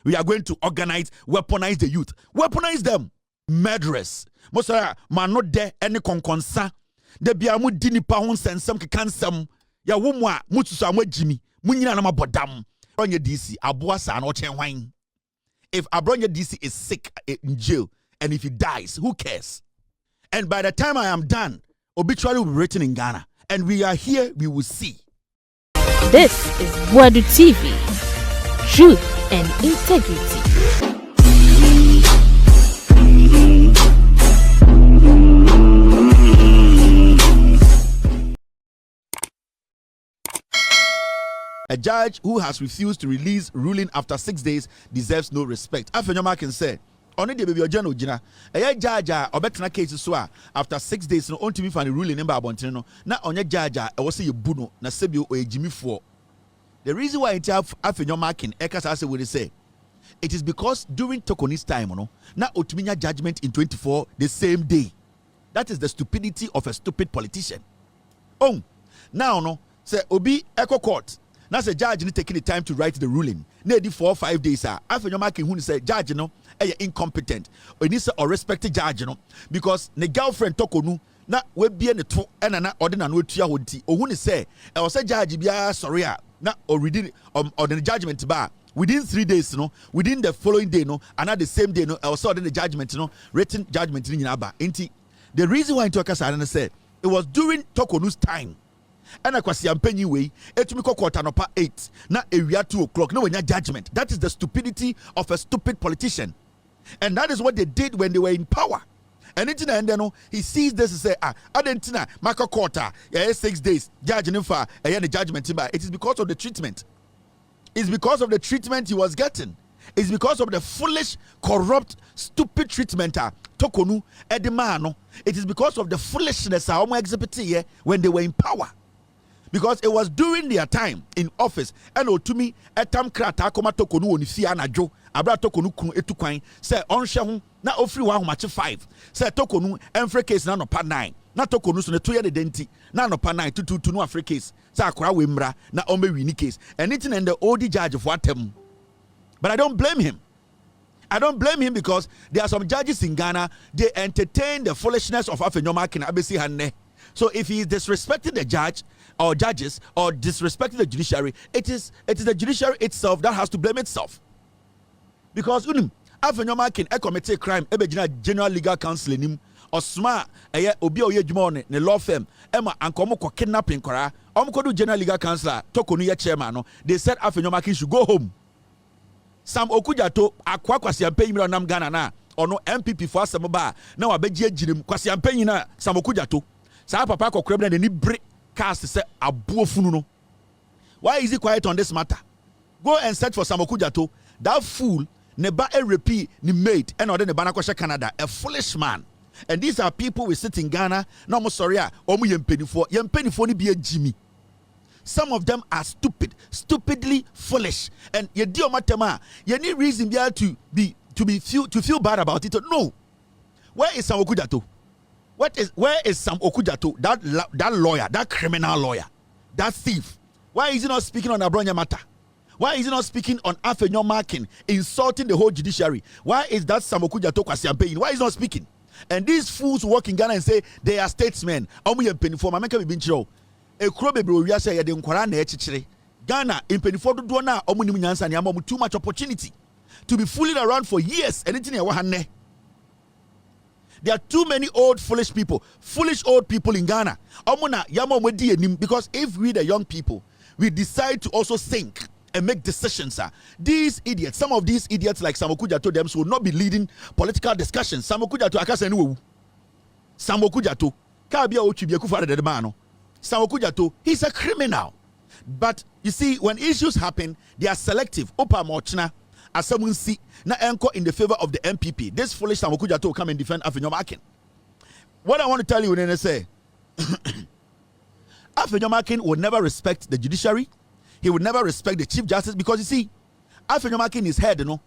We are going to organize, weaponize the youth. Weaponize them. Murderers. Mosara, man not there any konkonsa. De biamu dini pa hun sensem ke kansam. Ya wumwa, mutusa mwe Jimmy. Munyina nama bodam. Abronye DC, abuasa no chenwine. If Abronye DC is sick in jail, and if he dies, who cares? And by the time I am done, obituary will be written in Ghana. And we are here, we will see. This is Boadu TV. Truth and integrity. A judge who has refused to release ruling after 6 days deserves no respect. Afenyoma can say, only the baby ojana ojina. A judge obetena case so after 6 days no ontimi fa ruling number abontene no na onye judge e wo say buno na sebio o ejimi fo. The reason why it have Afenyoma can ekasa say we say it is because during Tokoni's time no na otuminya judgment in 24 the same day. That is the stupidity of a stupid politician. Oh, now no say obi echo court. Now say judge need taking the time to write the ruling. Need 4 or 5 days. Afenyoma can who say judge no incompetent. Or need or respected judge no because the girlfriend Tokonu na we be ne to na na ordinary no tua hodi. O who say e o say judge bia sorry na already or the judgment bar within 3 days no within the following day no and at the same day no also the judgment no written judgment ni nyina ba. Enti the reason why Ntokasa say it was during Tokonu's time. And akwasi ampenyi we etumi kokota no pa 8 na ewia 2 o'clock no wenya judgment. That is the stupidity of a stupid politician, and that is what they did when they were in power. And it and then he sees this and say adentina maka quarter 6 days judge nifa the judgment. It is because of the treatment. It's because of the treatment he was getting. It's because of the foolish, corrupt, stupid treatment Tokonu edimano. It is because of the foolishness exhibited here when they were in power. Because it was during their time in office and otumi etam krata koma Tokonu oni fia anajo abra Tokonu kunu etukwan say onhwe ho na ofri wa homache 5 say Tokonu enfre case na no pa 9 na Tokonu so ne to ye de denti na no pa 9 tutu no afre case say akora we mra na ombe wini case anything and the old judge for atem. But I don't blame him. I don't blame him because there are some judges in Ghana, they entertain the foolishness of Afenyoma Kin Abesi Hanne. So if he is disrespecting the judge or judges or disrespecting the judiciary, it is the judiciary itself that has to blame itself. Because Afenyoma Kin commit a crime, General Legal Counsel in him, or smart obi oye jumone ne law firm Emma and komo kidnapping kora do General Legal Counsel Tokonu ye chairman no. They said Afenyoma Kin should go home. Sam Okujato akwa kwasi ampenyi mira nam Ghana na ono NPP for asem ba na wabeji agirim kwasi ampenyi na Sam Okujato sa papa kokrem na ni bre cast say abuofunu no. Why is he quiet on this matter? Go and search for Sam Okujato. That fool neba repeat ni mate and order neba na kwashe Canada, a foolish man. And these are people we sit in Ghana no mo sorry omu yempenifo ni be Jimmy. Some of them are stupidly foolish, and you do matema. You need reason to feel bad about it. No, where is Sam Okujato? Where is Sam Okujato? That lawyer, that criminal lawyer, that thief. Why is he not speaking on Abronye matter? Why is he not speaking on Afenyoma Kin insulting the whole judiciary? Why is that Sam Okujato kwasiampeyin? Why is he not speaking? And these fools walk in Ghana and say they are statesmen. Ekuro bebre owia say yede nkwara na echichire Ghana impenifo dodo na omunim nyansa ne amam too much opportunity to be fooling around for years. Anything e wa hanne. There are too many foolish old people in Ghana. Omuna yama omodi enim, because if we the young people we decide to also think and make decisions, these idiots, some of these idiots like Sam Okujato them will not be leading political discussions. Sam Okujato akasa ni wewu. Sam Okujato ka bia otwibia kufara de man no. Sam Okujato, he's a criminal. But you see, when issues happen, they are selective. Opa mochna, as someone see, na enko in the favor of the NPP. This foolish Sam Okujato will come and defend Afenyoma Kin. What I want to tell you when I say, Afenyoma Kin will never respect the judiciary. He will never respect the Chief Justice, because you see, Afenyoma Kin is head, you know.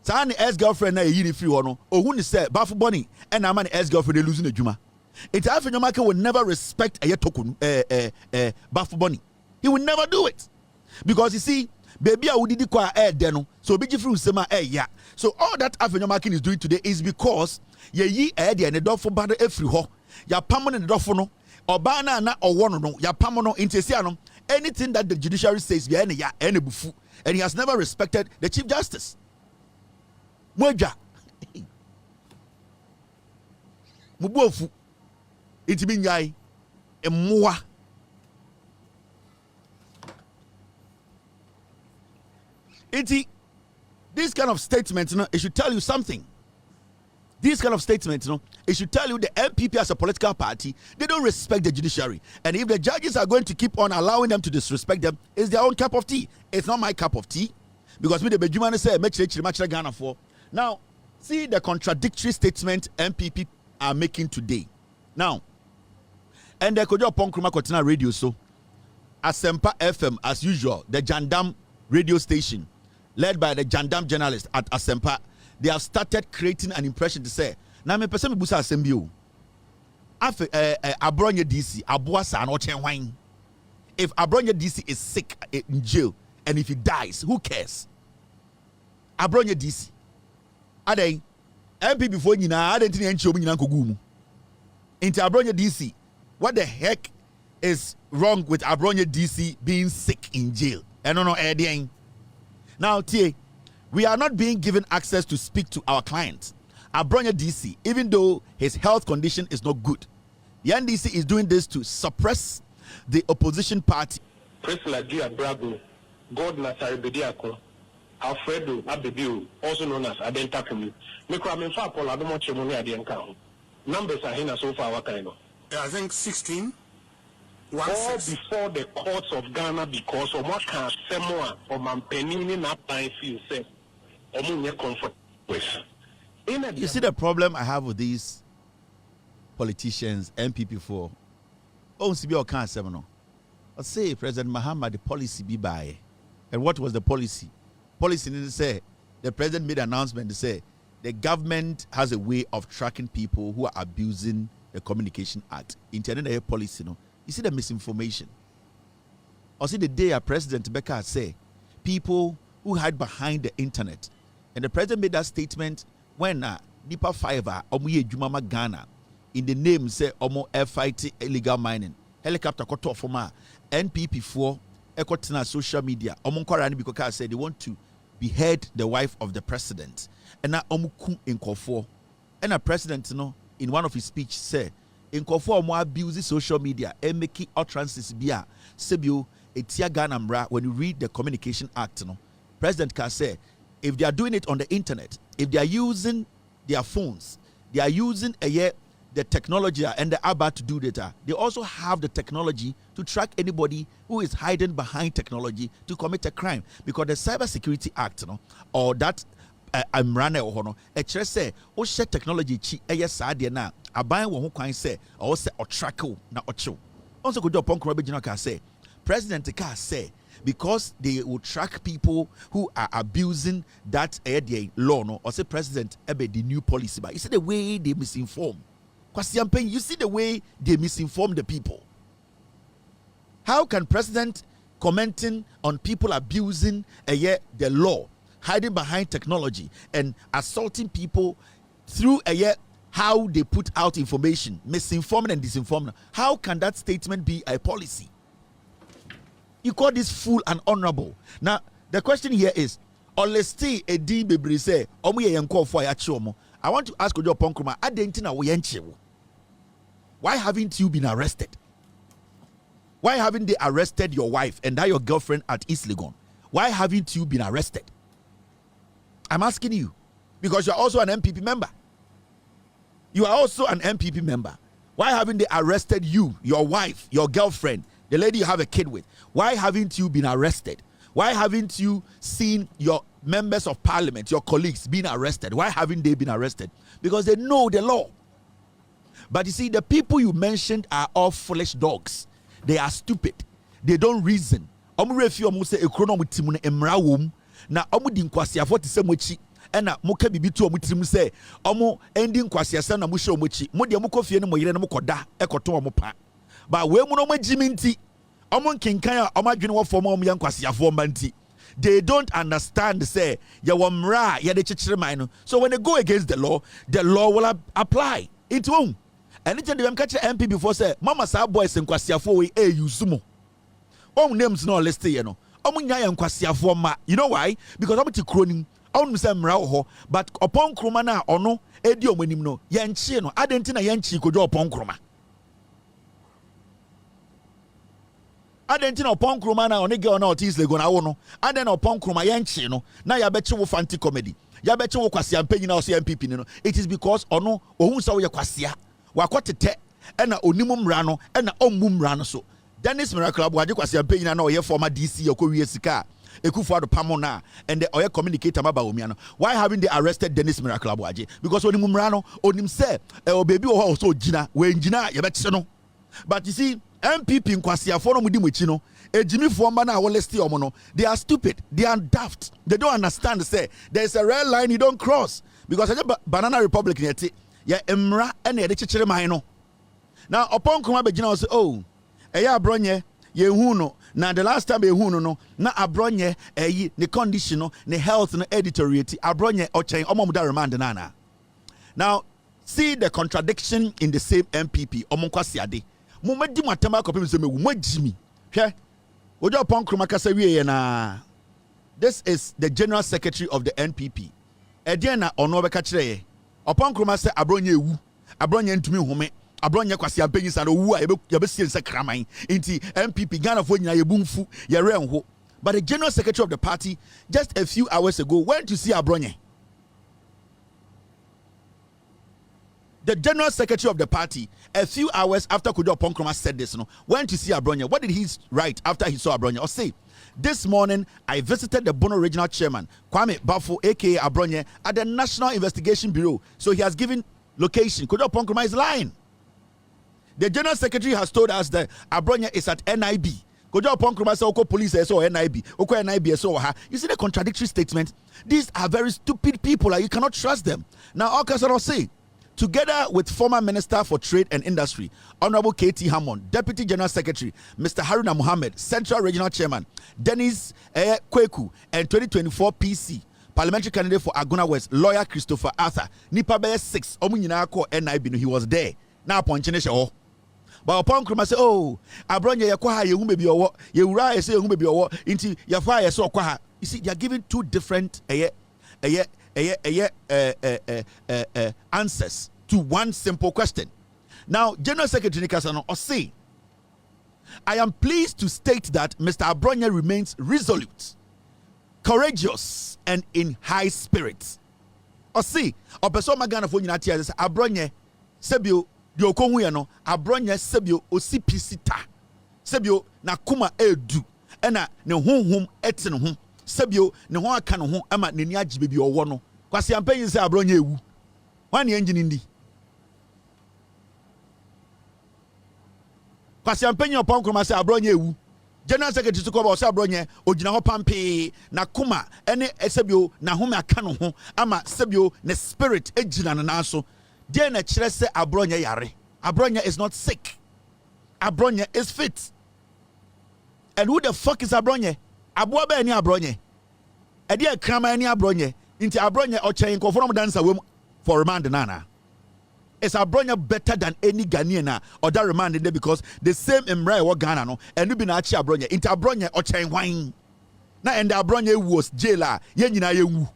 Sani ex-girlfriend na yiri free or no. Or who say Bafu Bonnie and a man ex-girlfriend losing the Juma. It's Afenyoma Kin will never respect a Tokonu Bafu Bonnie. He will never do it. Because you see, baby a udidi kwa deno so obi gifru nsema ya. So all that Afenyomakin is doing today is because ye de ne dofo bado efri ho ya pamo ne dofo no oba na owo no ya pamo no intesi no anything that the judiciary says ya ene bufu, and he has never respected the Chief Justice. Moja mubuofu itibi nyai emmoa. This kind of statement, it should tell you something. This kind of statement, it should tell you the NPP as a political party, they don't respect the judiciary. And if the judges are going to keep on allowing them to disrespect them, it's their own cup of tea. It's not my cup of tea. Because me the Benjamin say, Ghana for. Now, see the contradictory statement NPP are making today. Now, and the Kojo Ponkruma Kotina radio, so Asempa FM, as usual, the Jandam radio station, led by the Jandam journalist at Asempa, they have started creating an impression to say, na me person me busa asembio. Abronye DC, abuasa no chen wine. If Abronye DC is sick in jail and if he dies, who cares? Abronye DC. Ade MP before nyina ade ntini enchi obi nyina nkogu mu. Into Abronye DC, what the heck is wrong with Abronye DC being sick in jail? No, now, T, we are not being given access to speak to our clients. Abronye DC, even though his health condition is not good, the NDC is doing this to suppress the opposition party. Priscilla Gia Bravo, God Nasari Bediako, Alfredo Abebiu, also known as Adenta Kumi. Mikroaminfa Paul Adomoche Moni Adienka. Numbers are here so far, what kind of? I think 16. All before the courts of Ghana because of what can someone or Mampenini not by feel safe or more comfort with. You see the problem I have with these politicians, NPP4. Oh, CBO can't say no. I say President Mahama the policy be by. And what was the policy? Policy didn't say the president made an announcement to say the government has a way of tracking people who are abusing the Communication Act. Internet policy, no. You see the misinformation. Or see the day a President Becca say people who hide behind the internet. And the president made that statement when Nipa Fiverr Omuye Jumama Ghana in the name say Omo fight illegal mining. Helicopter koto forma NPP4 ekotina social media. Omo nkwara ni because said they want to behead the wife of the president. And now Omu kum in Kofo. And a president in one of his speech said in Kofo mo abuse social media and make utterances bia sebio etia Ghana mra. When you read the Communication Act, President can say if they are doing it on the internet, if they are using their phones, they are using the technology and the about to do data, they also have the technology to track anybody who is hiding behind technology to commit a crime. Because the Cybersecurity Act, or that I'm running or say oh share technology yes na aban wo ho kwan say or say or track na ocho also go do upon can say president can say because they will track people who are abusing that law or say president the new policy. But you see the way they misinform, you see the way they misinform the people. How can president commenting on people abusing the law, hiding behind technology and assaulting people through how they put out information, misinforming and disinforming? How can that statement be a policy? You call this fool and honorable. Now the question here is, I want to ask Ojo Ponkruma, why haven't you been arrested? Why haven't they arrested your wife and that your girlfriend at East Legon? Why haven't you been arrested? I'm asking you because you're also an MPP member. You are also an MPP member. Why haven't they arrested you, your wife, your girlfriend, the lady you have a kid with? Why haven't you been arrested? Why haven't you seen your members of parliament, your colleagues being arrested? Why haven't they been arrested? Because they know the law. But you see, the people you mentioned are all foolish dogs. They are stupid. They don't reason. Na omu di nkwasiafo te se mochi ena moka bibitu omu tirim se omu endi nkwasiasa na musho mochi mo de mokofie ne moyire ne mokoda ekoto omu pa ba we mu no magimi nti omu nkenkan a omu adwene wo fom omu yankwasiafo mba nti they don't understand say ya wamra ya de chichire so when they go against the law will apply it won't. Anytime them catch MP before say mama sa boys nkwasiafo we use mo names no listed you know nya nkwasiafo ma you know why because I'm kronim say mra ho but upon kroma na ono edi omanim no yenchi no adenti na yenchi kojo upon kroma adenti na upon kroma na onege ona otis lego na wo no aden na upon kroma yenchi no na ya beche wo fanti comedy ya beche wo kwasia mpanyi na so MPP no it is because ono ohun sa wo ye kwasia wakotete ena onimum mra no ena ommum mra no so Dennis Miracle Boadu kwasia mpanyi na oye former DC yakowie sika Ekufuado Pamona and the oil communicator Mabaomiano. Why haven't they arrested Dennis Miracle Boadu? Because when Mumrano on him say, oh baby, also Gina, when Gina, you bet no. But you see, MPP in Kwasia Forum with Dimuchino, a Jimmy Formana or Lesti Omono, they are stupid, they are daft, they don't understand. Say there's a red line you don't cross because I Banana Republic yet, yeah, Emra and the Chichere Mino. Now, upon Kumabe Gina say, oh, Abronye, Yehuno. Now the last time no na Abronye the condition no the health no editoriate Abronye ochen omomuda remand nana. Now see the contradiction in the same MPP omonkwasi ade. Mo medi matema kopem se mewu mo jimi. Hwe. Ojo pon kroma kasa wiye na. This is the General Secretary of the NPP. Edian na ono beka kire ye. Opon kroma se Abronye ewu. Abronye ntumi home. Abronye kwasi ampenyi sa no wu a yebesi nse kraman inti MPP Ghana fo nyina yebumfu yere enho. But the General Secretary of the party just a few hours ago went to see Abronye. The General Secretary of the party a few hours after Kojo Ponkroma said this went to see Abronye. What did he write after he saw Abronye? Or say, this morning I visited the Bono Regional Chairman Kwame Bafo aka Abronye at the National Investigation Bureau. So he has given location. Kojo Ponkroma is lying. The General Secretary has told us that Abronye is at NIB. Kojo Ponkroma say oko police so NIB. Oko NIB so ha. You see the contradictory statement? These are very stupid people. You cannot trust them. Now, Okasaro say, together with former Minister for Trade and Industry, Honorable K.T. Hammond, Deputy General Secretary, Mr. Haruna Mohammed, Central Regional Chairman, Dennis Kweku, and 2024 PC, Parliamentary Candidate for Aguna West, Lawyer Christopher Arthur, Nipa Bear 6, Omunyina ko NIB, he was there. Now, Ponchinesha. But upon Kroma say, oh, Abronye yakwaha ye humbe bi owo, ye wura ye say ye humbe bi owo, inti yafa ye so kwaha. You see, they are giving two different answers to one simple question. Now, General Secretary Nikasano say, I am pleased to state that Mr. Abronye remains resolute, courageous, and in high spirits. Or see, Opeso Magana for United Abronye Sebio. Dio konhu no Abronye sebio osipisita sebio na kuma edu ena ne honhom ete ne ho sebio ne ho aka ne ho ama ne ni age bebi owo no kwase ampanyi se Abronye ewu wan engine ndi kwase ampanyi opon kroma se Abronye ewu General Secretary to ko se Abronye ogina ho pampe na kuma ene sebio na home aka ne ho ama sebio ne spirit egina na so. Then a say Abronye yare. Abronye is not sick. Abronye is fit. And who the fuck is Abronye? Abuabe any Abronye. Edia krama any Abronye. Into Abronye or chain conform dancer for remand nana. Is Abronye better than any Ghanaian or that remanded there because the same Emra or Ghana no and you been achi Abronye into Abronye or chain wine. Na and Abronye was jailer. Yenina yewu.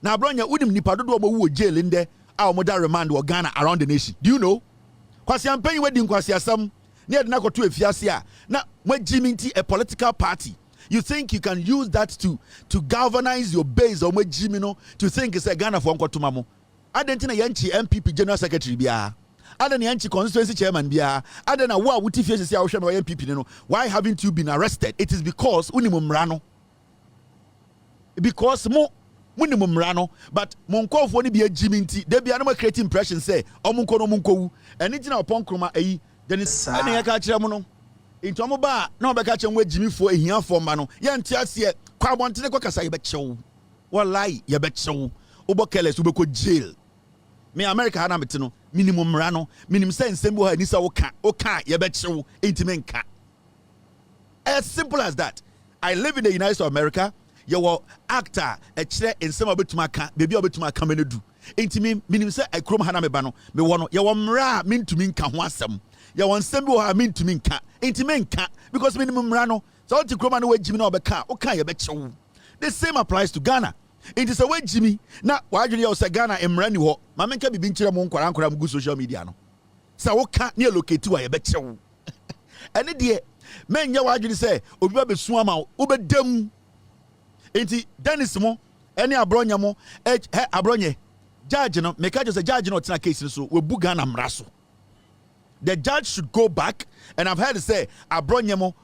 Na Abronye udim nipa do wo jail in there. Our modern remand or Ghana around the nation. Do you know? Kwasi ampenyi wedding kwasi asam near na kotu efiasia na mwejiminti a political party. You think you can use that to galvanize your base or mwejimino to think it's a Ghana for nkotumamo. Adentina yanchi MPP General Secretary biya. Aden yanchi constituency chairman biya. Aden wa wuti fiesi sia ohwe no MPP no. Why haven't you been arrested? It is because unimumrano. Because minimum rano, but Monko for ni be a jiminti, they be animal creating impression say, Omunko no munko, and it's now upon Kroma then it's any catch mono. In Tomoba, no back catch and Jimmy for a year for mano, yan tiasia, Quabon Tinekasa, you bet show. What lie, you bet show. Obokeles, Uboko jail. Me America Hanamitino, minimum rano, minimum sense, Sembo Nisa Oka, you bet show, intimenka. As simple as that. I live in the United States of America. your actor a chere ensema betuma aka baby obetuma aka menedu enti minim se ekrom hana meba no me wo no ye wo mra mentumi nka ho asem ye won sem bi wo ha mentumi nka enti me nka because minim mra no so oti kroma no wagimi na obeka o kan ye be chew. The same applies to Ghana. It is a way Jimmy na wadwene ye say Ghana emra ni ho ma menka bibi nkire mo nkwara mu social media no sa wo ka ne locate wa ye be chew ene de men ye wadwene say obi ba besu ama wo bedam enti Dennis mo ene Abronye mo Abronye judge no make just a judge no tina case so we bu Ghana mra so. The judge should go back, and I've heard to say Abronye mo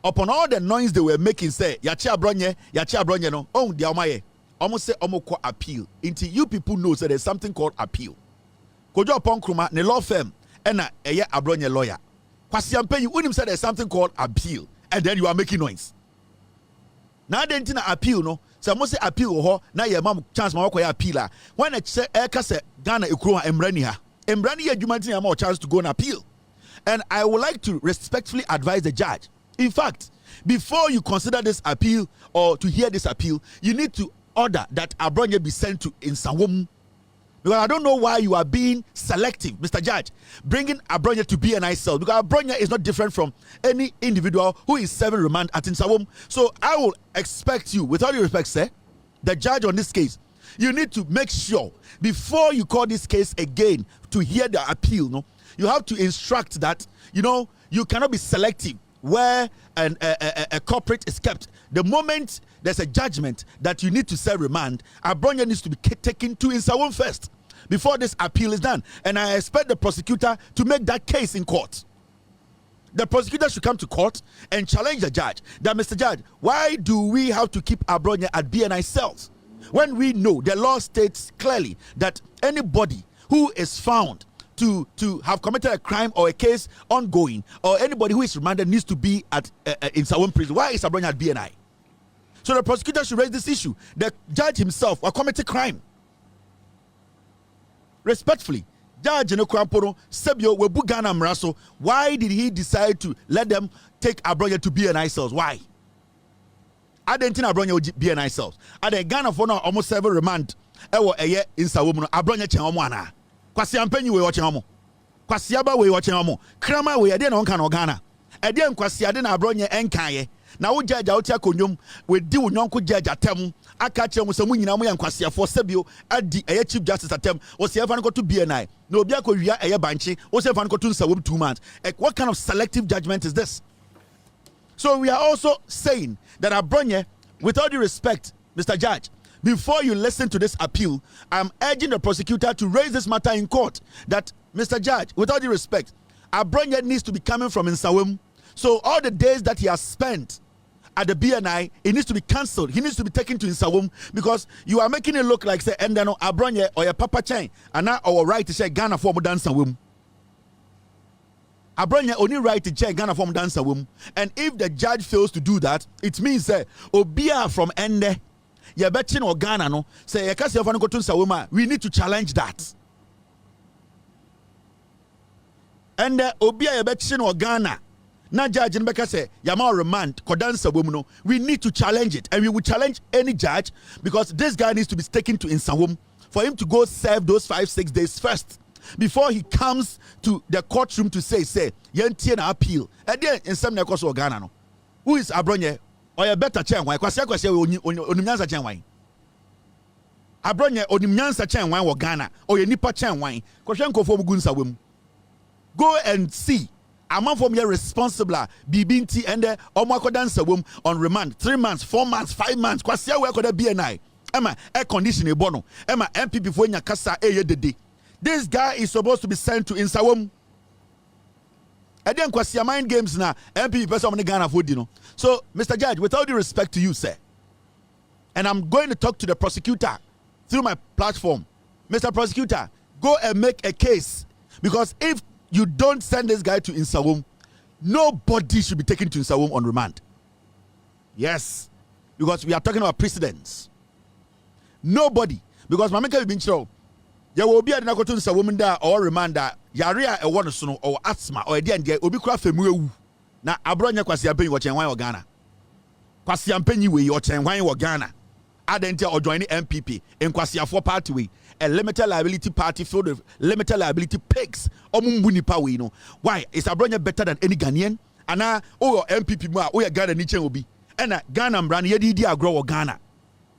upon all the noise they were making say yachi Abronye no the omaye almost say omoko appeal into you people know so there's something called appeal kojo upon kruma ne law firm and eye Abronye lawyer kwasiampe you unim say there's something called appeal and then you are making noise now then tina appeal no so mo say appeal ho na ye mam chance ma wakoya appeal when e say e ka say Ghana ekuro emrani ha emrani ye adwuma tina ma chance to go and appeal. And I would like to respectfully advise the judge. In fact, before you consider this appeal or to hear this appeal, you need to order that Abronye be sent to Nsawam. Because I don't know why you are being selective, Mr. Judge, bringing Abronye to BNI cell. Because Abronye is not different from any individual who is serving remand at Nsawam. So I will expect you, with all due respect, sir, the judge on this case, you need to make sure before you call this case again to hear the appeal, no, you have to instruct that, you cannot be selective where a corporate is kept. The moment there's a judgment that you need to serve remand, Abronye needs to be taken to Nsawam first before this appeal is done. And I expect the prosecutor to make that case in court. The prosecutor should come to court and challenge the judge that, Mr. Judge, why do we have to keep Abronye at BNI cells when we know the law states clearly that anybody who is found to have committed a crime or a case ongoing, or anybody who is remanded needs to be at in Nsawam prison. Why is Abronye at BNI? So the prosecutor should raise this issue. The judge himself will commit a crime. Respectfully, Judge Nokramporo Sebio Webu Ghana Mraso, why did he decide to let them take Abronye to BNI cells? Why? I didn't think Abronye would BNI cells. I didn't Ghana for now almost 7 remand. Ewo eye in Nsawam Abronye chen omo ana. Kwasi ampenyi we watching omo. Kwasi aba we watching omo. Krama we ade na onka na Ghana. Ade nkwasi ade na Abronye enkan na wo judge out akonyom we di wo nyonko judge atem aka kire mo se mu nyina mo ya nkwasi afo sebio adi chief justice atem wo se efa no to BNI na obi akowia banchi wo se efa no to Nsawam 2 months. What kind of selective judgment is this? So we are also saying that Abronye, with all due respect, Mr. Judge, before you listen to this appeal, I'm urging the prosecutor to raise this matter in court. That, Mr. Judge, with all due respect, Abronye needs to be coming from Nsawam. So all the days that he has spent at the BNI, it needs to be cancelled. He needs to be taken to Nsawam because you are making it look like say, and then Abronye or your Papa Chain, and now our right to say Ghana for more than Nsawam. Abronye only right to check Ghana from Nsawam. And if the judge fails to do that, it means that Obia from Ende. You betting or Ghana no say you can't say go to Nsawam. We need to challenge that. And Obia you betting or Ghana. Na judge in Beka say Yama remand Kodan Nsawam no. We need to challenge it, and we will challenge any judge because this guy needs to be taken to Nsawam for him to go serve those 5-6 days first before he comes to the courtroom to say yentie na appeal. And then in some nekoso of Ghana no. Who is Abronye? Or you better chen why? Kwasi onimnyansa chen why? Abronye onimnyansa chen why wo Ghana or ye nipa chen why? Kwahwe nkofo mu Nsawam. Go and see. Among from here responsible BBNT and omo akoda Nsawam on remand 3 months, 4 months, 5 months. Kwasi we akoda BNI. Emma air condition e bono. Emma MPP fo nya kasa dede. This guy is supposed to be sent to Nsawam. And then kwasi mind games na MPP person on Ghana for dino. So Mr. Judge, with all due respect to you, sir, and I'm going to talk to the prosecutor through my platform. Mr. Prosecutor, go and make a case because if you don't send this guy to Nsawam, nobody should be taken to Nsawam on remand. Yes, because we are talking about precedents. Nobody, because Mameka Binchro, there will be another to Nsawam da or remand that Yaria a one sono or asthma or a dear obi kura femu. Na Abronye kwasi apen wo chen wan Ghana. Kwasi Ampenyi we or Chenwan or Ghana. Adente or joining NPP in Kwasiafo party way. A limited liability party filled with limited liability pigs. Omumbuni pa we know. Why? Is Abronye better than any Ghanaian? Ana oh MPP ma oh Ghana niche obi. And Ghana brand yedi agro or Ghana.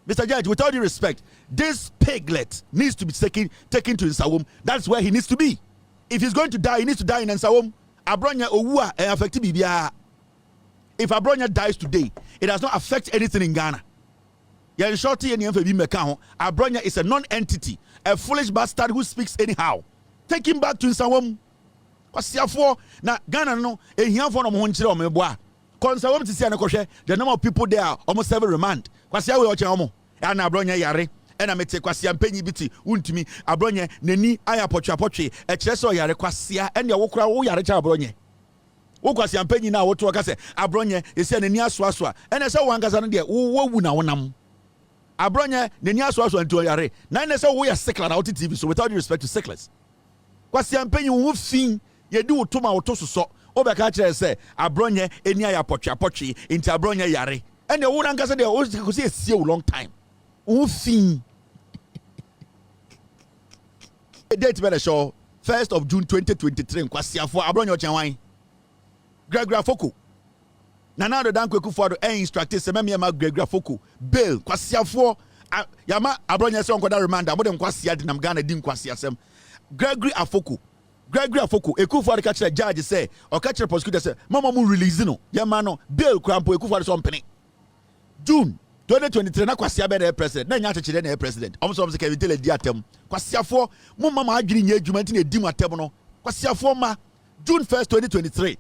Mr. Judge, with all due respect, this piglet needs to be taken to Nsawam. That's where he needs to be. If he's going to die, he needs to die in Nsawam. Abronye Owua affect Bibia. If Abronye dies today, it does not affect anything in Ghana. Abronye is a non-entity, a foolish bastard who speaks anyhow. Take him back to Nsawam. Na Ghana no ehiafo no mo nchire o meboa. Nsawam ti sia na kohwe, the number of people there are almost 7 remand. Kwasia we oche omo. Na Abronye yare. Na mete Kwasia Mpenyi biti untumi Abronye nani aya potwe e kire so yare Kwasia ene wo kura wo yare cha Abronye. Wo Kwasia Mpenyi na wo to ka se Abronye ese nani asoasoa. Ene se wo angasa no de wo wu na wonam. Abronye nani asoasoa nto yare. Na ene se wo ya sickler na oti TV, so without due respect to sicklers. Kwasia Mpenyi wo fin ye di wo to ma wo to so. Obeka kire se Abronye eni aya potwe inti Abronye yare. Ene wo angasa de wo se sie long time. Wo fin date better show 1st of June 2023 Kwasiafo Abronye Ochenwan Gregory Afoko Nana do Dankwe Kufuado instructed se memia Gregory Afoko bail Kwasiafo yama Abronye se onkoda reminder mo dem Kwasia de nam Ghana din Kwasiasem Gregory Afoko Ekufuado ka kire judge say o ka kire prosecutor say mama mu release no yama no bail krampo Ekufuado so mpene June 2023 na Kwasia be na president na nya chechire na president omso omse Kevin Tele di atem Kwasiafo mo mama adwiri nya adwuma nti na edi mu atem no Kwasiafo ma June 1st 2023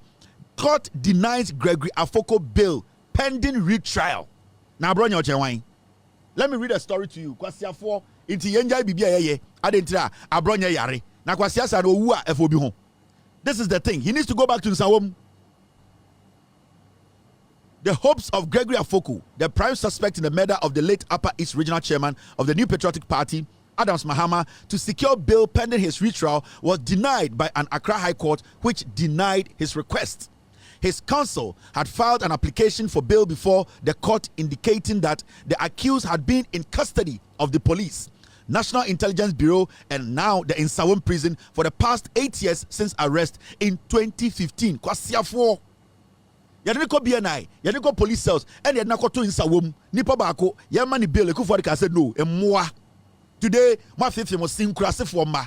court denies Gregory Afoko bail pending retrial na Abronye Ochenwan. Let me read a story to you. Kwasiafo inti yenja bibia yeye adentira Abronye yare na Kwasia sa no wu a efobi ho. This is the thing, he needs to go back to Nsawam. The hopes of Gregory Afoko, the prime suspect in the murder of the late Upper East Regional Chairman of the New Patriotic Party, Adams Mahama, to secure bail pending his retrial was denied by an Accra High Court, which denied his request. His counsel had filed an application for bail before the court, indicating that the accused had been in custody of the police, National Intelligence Bureau, and now the Nsawam prison for the past 8 years since arrest in 2015. Kwasiafo yadene ko BNI, yadene ko police cells, and yadene ko to Nsawam. Nipa baako, yamani bail Ekufuado ka said no, emmoa. Today, my fifth was synchronous for ma.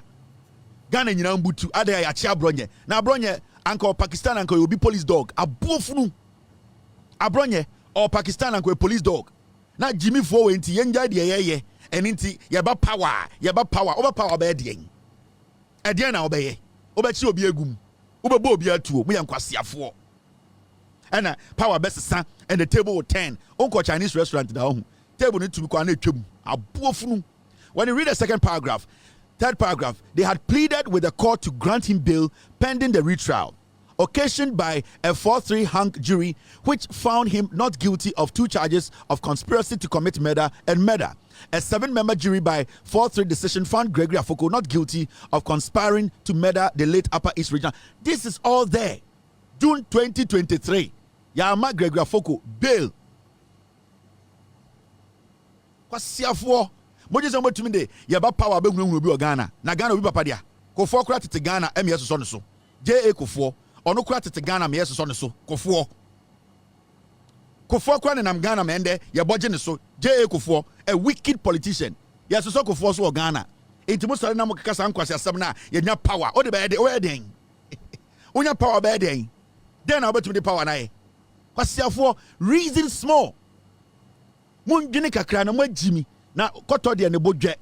Ghana nyina mbutu, ade ya chi Abronye. Na Abronye, anko Pakistan anko you be police dog. Abofunu. Abronye, or Pakistan anko police dog. Na Jimmy Fowe inti yenja de yeye. And inti yaba power, over power be dien. Edien na obeye. Obechi obi egum. Obebo obi atuo, mu yankwasiafo. And power best san and the table will turn. Unko Chinese restaurant da ho. Table need to be kwa na twem. Abofunu. When you read the third paragraph, they had pleaded with the court to grant him bail pending the retrial, occasioned by a 4-3 hung jury which found him not guilty of 2 charges of conspiracy to commit murder and murder. A 7-member jury by 4-3 decision found Gregory Afoko not guilty of conspiring to murder the late Upper East Regional. This is all there. June 2023. Yama Gregory Afoko bail. Kwasiafo moje se motumi de yaba power be hunhunu bi o Ghana na Ghana obi papa dia kofo kura tete Ghana ms so ne so JA kofo ono kura tete Ghana ms so ne so kofo kura ne nam Ghana mende ye boje ne so JA kofo a wicked politician yes so kofo so o Ghana intimo sare na mo kaka san kwase asem na ye nya power o de be de o den onya power be den na obetumi de power na ye kwasiafo reason small mun dwene kakra na mo agimi na koto de ne bodwe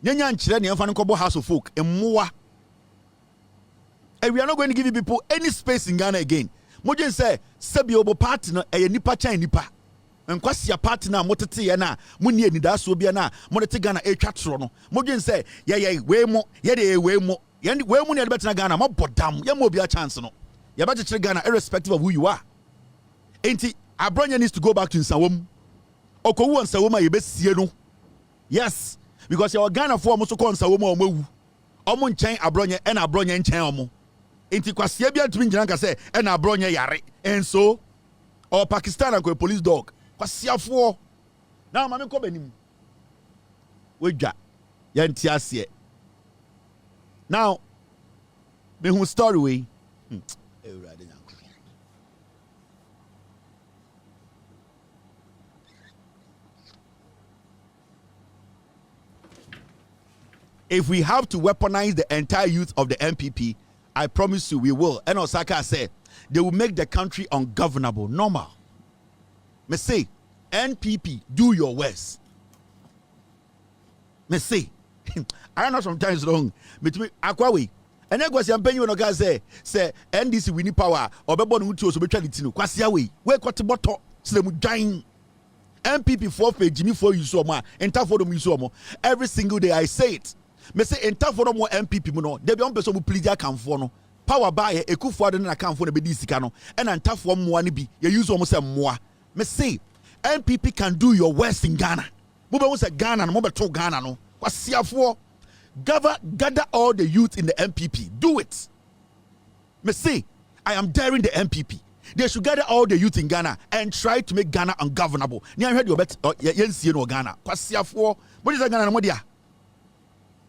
nyanya nkyere ne emfa nkobo house of folk emmoa. And we are not going to give you people any space in Ghana again. Mojen say sebi obo party no eye nipa chan nipa nkwasia party na motete ye na muni enida so bia na motete Ghana etwa tro no mojen say ye we mo ye de we mo ye we mo ne de betena Ghana mo bodam ye mo bia chance no ye ba kire Ghana irrespective of who you are. Enti Abronye needs to go back to Nsawam. Okowu Nsawam ye be sie no. Yes, because your Ghana for almost call Nsawam o mawu. Omo nchen Abronye and Abronye nchen omo. Enti kwasia bia tumi njina ka say and Abronye yare. And so or Pakistan and police dog. kwasiafo na mama ko banim wedwa yanti ase now me who story we if we have to weaponize the entire youth of the NPP, I promise you we will. And Osaka said they will make the country ungovernable, normal. Me say, NPP, do your worst. Me say, I know sometimes wrong. Me to me, Akwawe. And then was campaign when Oga say NDC we need power or be born uti so be try litino. Kwasia we got to bottle so them dying. NPP 4 page Jimmy for you so ma enter for them you so mo. Every single day I say it. Me say enter for more MPP mo no. They be on person who please account for no. Power buy ekufu ade na account for the be sika no. And enter for mo ani bi. You use almost say mo. Me say NPP can do your worst in Ghana. Mo be say Ghana no mo be to Ghana no. Kwasiafo gather all the youth in the MPP. Do it. Me say I am daring the MPP. They should gather all the youth in Ghana and try to make Ghana ungovernable. Ni heard you bet yensie no Ghana. Kwasiafo what is Ghana no mo dia?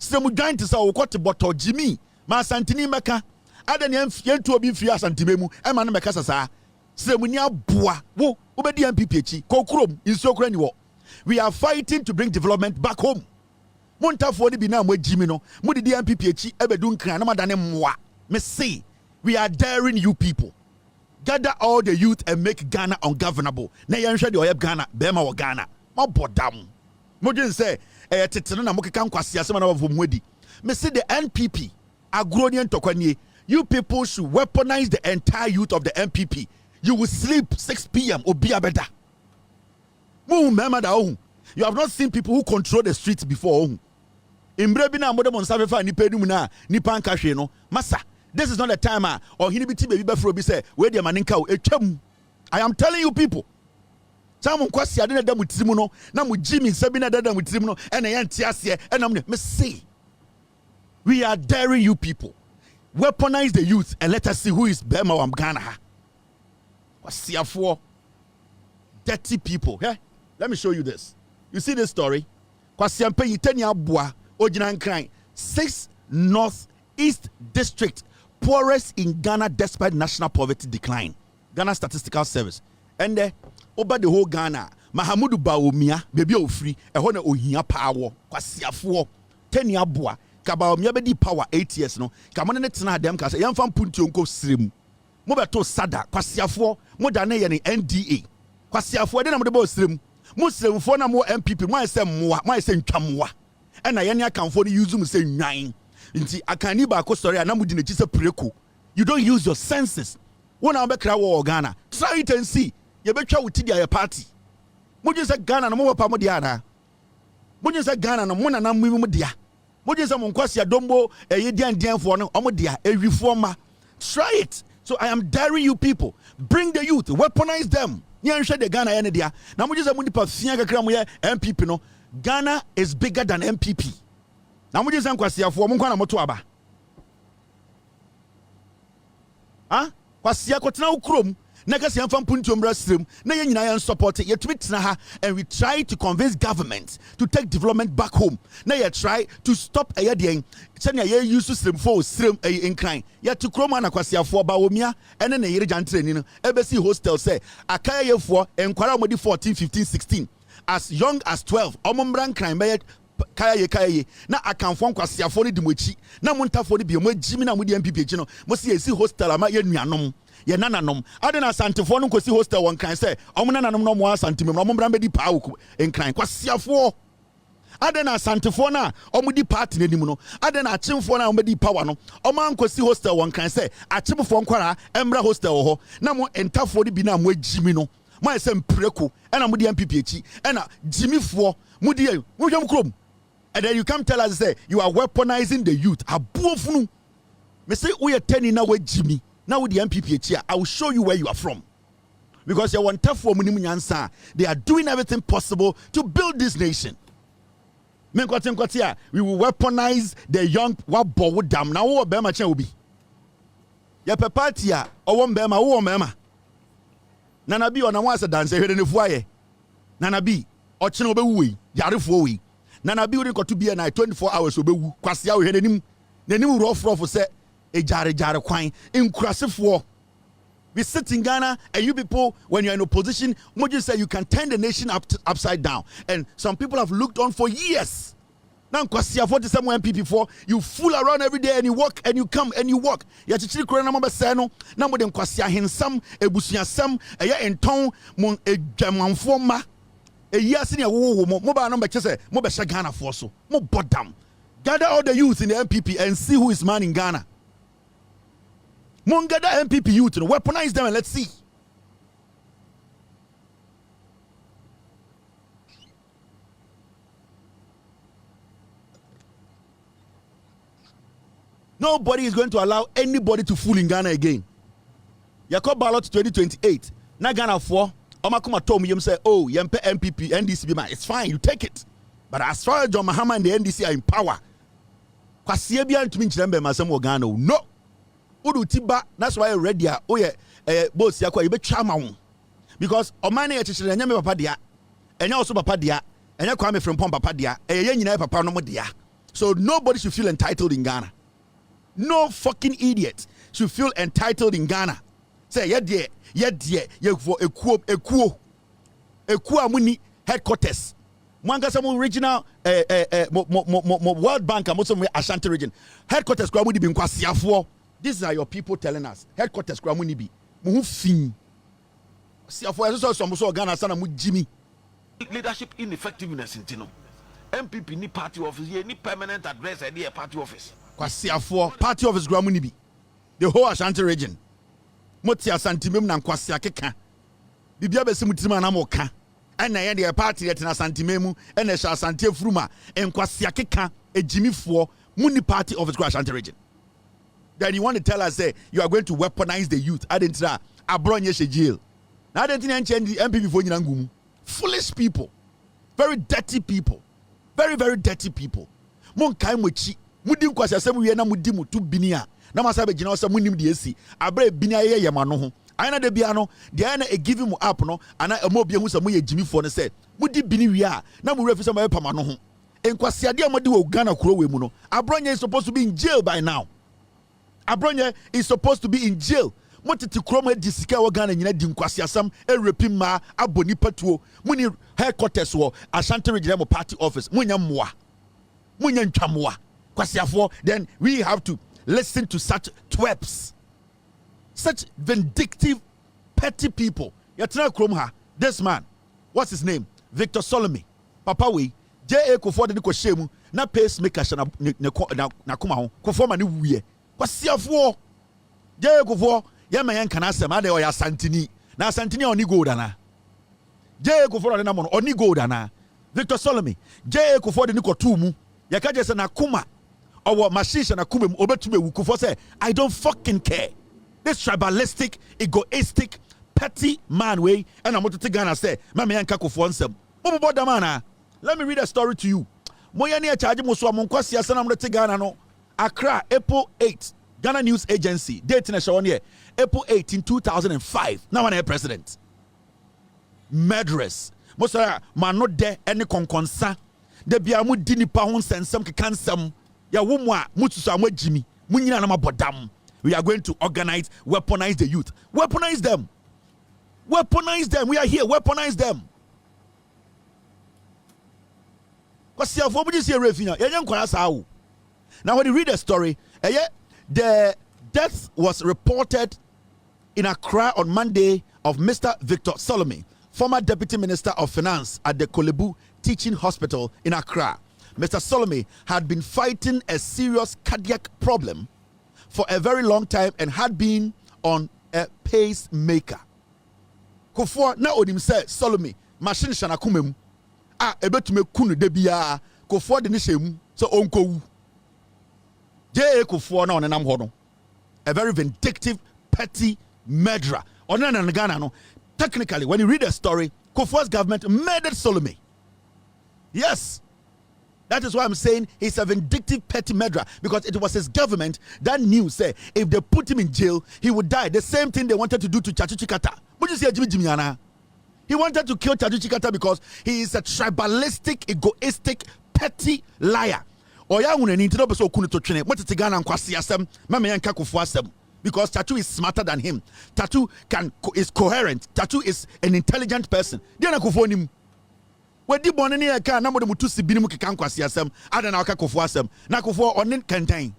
Se mu dwan te sa wo kwete botto Jimmy ma santini meka adan yentu obi mfia santime mu e ma no meka sasa se mu ni aboa wo obedi MPP echi kokrom inso kra ni wo. We are fighting to bring development back home. Montafo ni bi na mo Jimmy no mo di MPP echi ebedu nkran na madane mmoa. Me say we are daring you people. Gather all the youth and make Ghana ungovernable. Na yenhwe de oyeb Ghana be ma wo Ghana. Mo bodam. Mo dwen say tetene na mokeka nkwase asema na wavomwedi. Me say the NPP agronian tokwanie. You people should weaponize the entire youth of the NPP. You will sleep 6 p.m. obi abeda. Mu mema da ohun. You have not seen people who control the streets before ohun. Imbre bi na modem on sabefa ni pedum na nipa nka hwe no. Masa, this is not the time or hini biti baby befro bi say we de maninka o etwam. I am telling you people. Some kwasi ade na da mutirimu no na mu Jimmy sabi na da mutirimu no e na yenti ase e na me say we are daring you people. Weaponize the youth and let us see who is Bema Wam Ghana ha. Kwasi afo dirty people. Hey, let me show you this. You see this story? Kwasi ampe yitani abua ojina nkran 6 North East District poorest in Ghana despite national poverty decline. Ghana Statistical Service. And over the whole Ghana, Mahamudu Baumia, baby ofri, a honor ohia power, kwasiafo, 10 year boa, Kabaumia be power 8 years no, Kamana Netina dem Kasa, Yamfam Puntionko Srim, Mobato Sada, kwasiafo, Modane yani NDA, kwasiafo, then I'm the boss slim, Muslim for no more MPP, my sen chamwa, and I any can for the use say 9. Inti akaniba ko story anamudi chise preku. You don't use your senses. Wona obekra wo Ghana. Try it and see. You betwa wuti dia party. Moje say Ghana no mo pa mo dia na. Moje say Ghana no mo na na mu dia. Moje say mo nkwasi adombo ye dian for no omo dia ewifo ma. Try it. So I am daring you people. Bring the youth, weaponize them. Nyanhwe the Ghana ene dia. Na moje say mo nipa fia kakra mo ye MPP no. Ghana is bigger than MPP. Na mo jisa nkwasiafo mo nkwa na moto aba. Kwasia kotena ukrom na kasi amfa mpuntombra srem na ye nyina yan support ye tumi tena ha and we try to convince government to take development back home. Na ye try to stop ayedien senya ye use srem for srem nkran. Ye to kroma na kwasiafo ba omia ene na yire jantreni no ebesi hostel say akaya yefo enkwara modi 14 15 16 as young as 12 omombra nkran be kaya na akanfo nkwasiafo ne dimochi na montafo ne bi mo agimi na mo di MPP chi no mo se esi hostel ama ye nuanom ye nananom ade na santefo no nkosi hostel won kan se omo nananom no mo asantime no omombra be di pa nkran kwasiafo ade na santefo na omo di party nenim no ade na achimfo na omo di power no omo ankosi hostel won kan se achimfo nkwara embra hostel ho na mo entafo ne bi na mo agimi no mo ese mpreko na mo di MPP chi na jimifo mo di mo hwam krom. And then you come tell us say you are weaponizing the youth. Abuofunu. Me say we are turning now with Jimmy. Now with the MPP here, I will show you where you are from. Because you want tough woman nyansa. They are doing everything possible to build this nation. We will weaponize the young wabo dam. Now what Bema chen will be? Ya pepatia or one Bema or Mema. Nana be on a once a dance here in the foyer. Nana B ochino obewu yarefo we Nana B we to be na 24 hours obewu kwase awo nenim rough say jare kwan inkurasefo. We sit in Ghana, and you people, when you're in opposition, Moji say you can turn the nation upside down. And some people have looked on for years. Now, Kwasia 47 NPP for you fool around every day and you walk and you come and you walk. Ya chichiri kure na mba seno, na mo dem Kwasia hensam, ebusuya sam, eya enton mon edwamanfo ma. Eya sini ya wo mo ba no be chese mo be Ghana for so. Mo bodam. Gather all the youth in the NPP and see who is man in Ghana. Gather NPP youth, weaponize them and let's see. Nobody is going to allow anybody to fool in Ghana again. Yakob ballot 2028. Na Ghana for Omakuma told me, say, oh, Yempe NPP, NDC, it's fine, you take it. But as far as John Mahama and the NDC are in power, Kwasiebia to me Chirembe Masemo Ghana, no. Udu Tiba, that's why I read ya. Oh, yeah, boss, Yakwa, you be charming. Because Omani Echishire, and Yame Papa dia, and also Papa dia, and Yakwame from Papa dia, and Yen Papa no dia. So nobody should feel entitled in Ghana. No fucking idiot should feel entitled in Ghana. Say, yeah, for a kuo amuni headquarters. Mwanga some regional World Bank and some Ashanti region. Headquarters kwa mudi binkwa siafo. These are your people telling us. Headquarters kwa muni bi. Muhu fin. Siafo yaso so Ghana sana mu Jimmy. Leadership ineffectiveness intino. MPP ni party office, ni permanent address idea party office. Kwasiafo party office kwa muni bi. The whole Ashanti region. Moti Ashanti mem na kwasiya keka. Bibia besi mutima na moka. Ena ye de party yet na Ashanti memu, ena sha Ashanti efuruma, en kwasiya keka ejimifo muni party office kwa Ashanti region. Then you want to tell us say you are going to weaponize the youth. Adentra Abronye jail. Now adentra change the MPP for nyina ngumu. Foolish people. Very dirty people. Very, very dirty people. Mon kai mochi. Mudi nkwasi asem wie na mudi mutu binia. Na masabe gina osem munim de esi. Abre binia ye yema no ho. Ayana de bia no, de ayana e give mu up no, ana emo bia hu se mo ye jimi fo no se. Mudi bini wie a, na mu refi se mo pama no ho. Enkwasi ade amodi wo Ghana kuro we mu no. Abronye is supposed to be in jail by now. Abronye is supposed to be in jail. Motiti kroma di sika wo Ghana nyina di nkwasi asam erepi ma aboni patuo muni headquarters wo Ashanti regional party office munya mwa munya ntwamwa kwasiafo. Then we have to listen to such twerps, such vindictive petty people. Yatna kromha this man, what's his name, Victor Solomon papa we J.A. Kufo de ko shemu na pacemaker na kuma ho Kufo ma ne wuye kwasiafo. J.A. Kufo yema yen kana asem ade o ya Santini na Santini oni gold ana J.A. Kufo de na mo oni gold ana Victor Solomon J.A. Kufo de ni ko tumu ya ka je se na kuma owo machine na kuma obetume wu Kufo say I don't fucking care. This tribalistic, egoistic, petty man way and I'm to Ghana say mama yen ka Kufo nsem mo boda mana. Let me read a story to you. Moya ne charge mo so amonkwasi asana mo to Ghana no. Accra April 8 Ghana News Agency date na show here April 18 2005 now one president murderers mosara mano de any konkonsa de bia mu di nipa ho nsensem kekansem ya wo mu a mutusu amagimi munyina na mabodam. We are going to organize, weaponize the youth. Weaponize them. Weaponize them. We are here. Weaponize them. Now when you read the story, the death was reported in Accra on Monday of Mr. Victor Solomon, former Deputy Minister of Finance at the Kolebu Teaching Hospital in Accra. Mr. Solomon had been fighting a serious cardiac problem for a very long time and had been on a pacemaker. Kufo na odim say Solomon machine shana kumem ebetume kunu de bia Kufo de ne shemu so onkowu. J.A. Kufo na onenam ho no, a very vindictive, petty murderer. Onana na Ghana no, technically when you read the story, Kufuor's government murdered Solomon. Yes. That is why I'm saying he's a vindictive, petty murderer, because it was his government that knew, say, if they put him in jail, he would die. The same thing they wanted to do to Chachu Chikata. But you see, Jimmy Jimiana, He wanted to kill Taju Chikata because he is a tribalistic, egoistic, petty liar. Oya huneni ntino beso okunu to twene. Motete Ghana nkwasi asem, mama yanka kufu asem. Because Tatu is smarter than him. Tatu is coherent. Tatu is an intelligent person. Diana kufu nim. Wedi bone ne aka na mo de mutu sibini mu keka nkwasi asem. Ada na aka kufu asem. Na kufu onin kantan.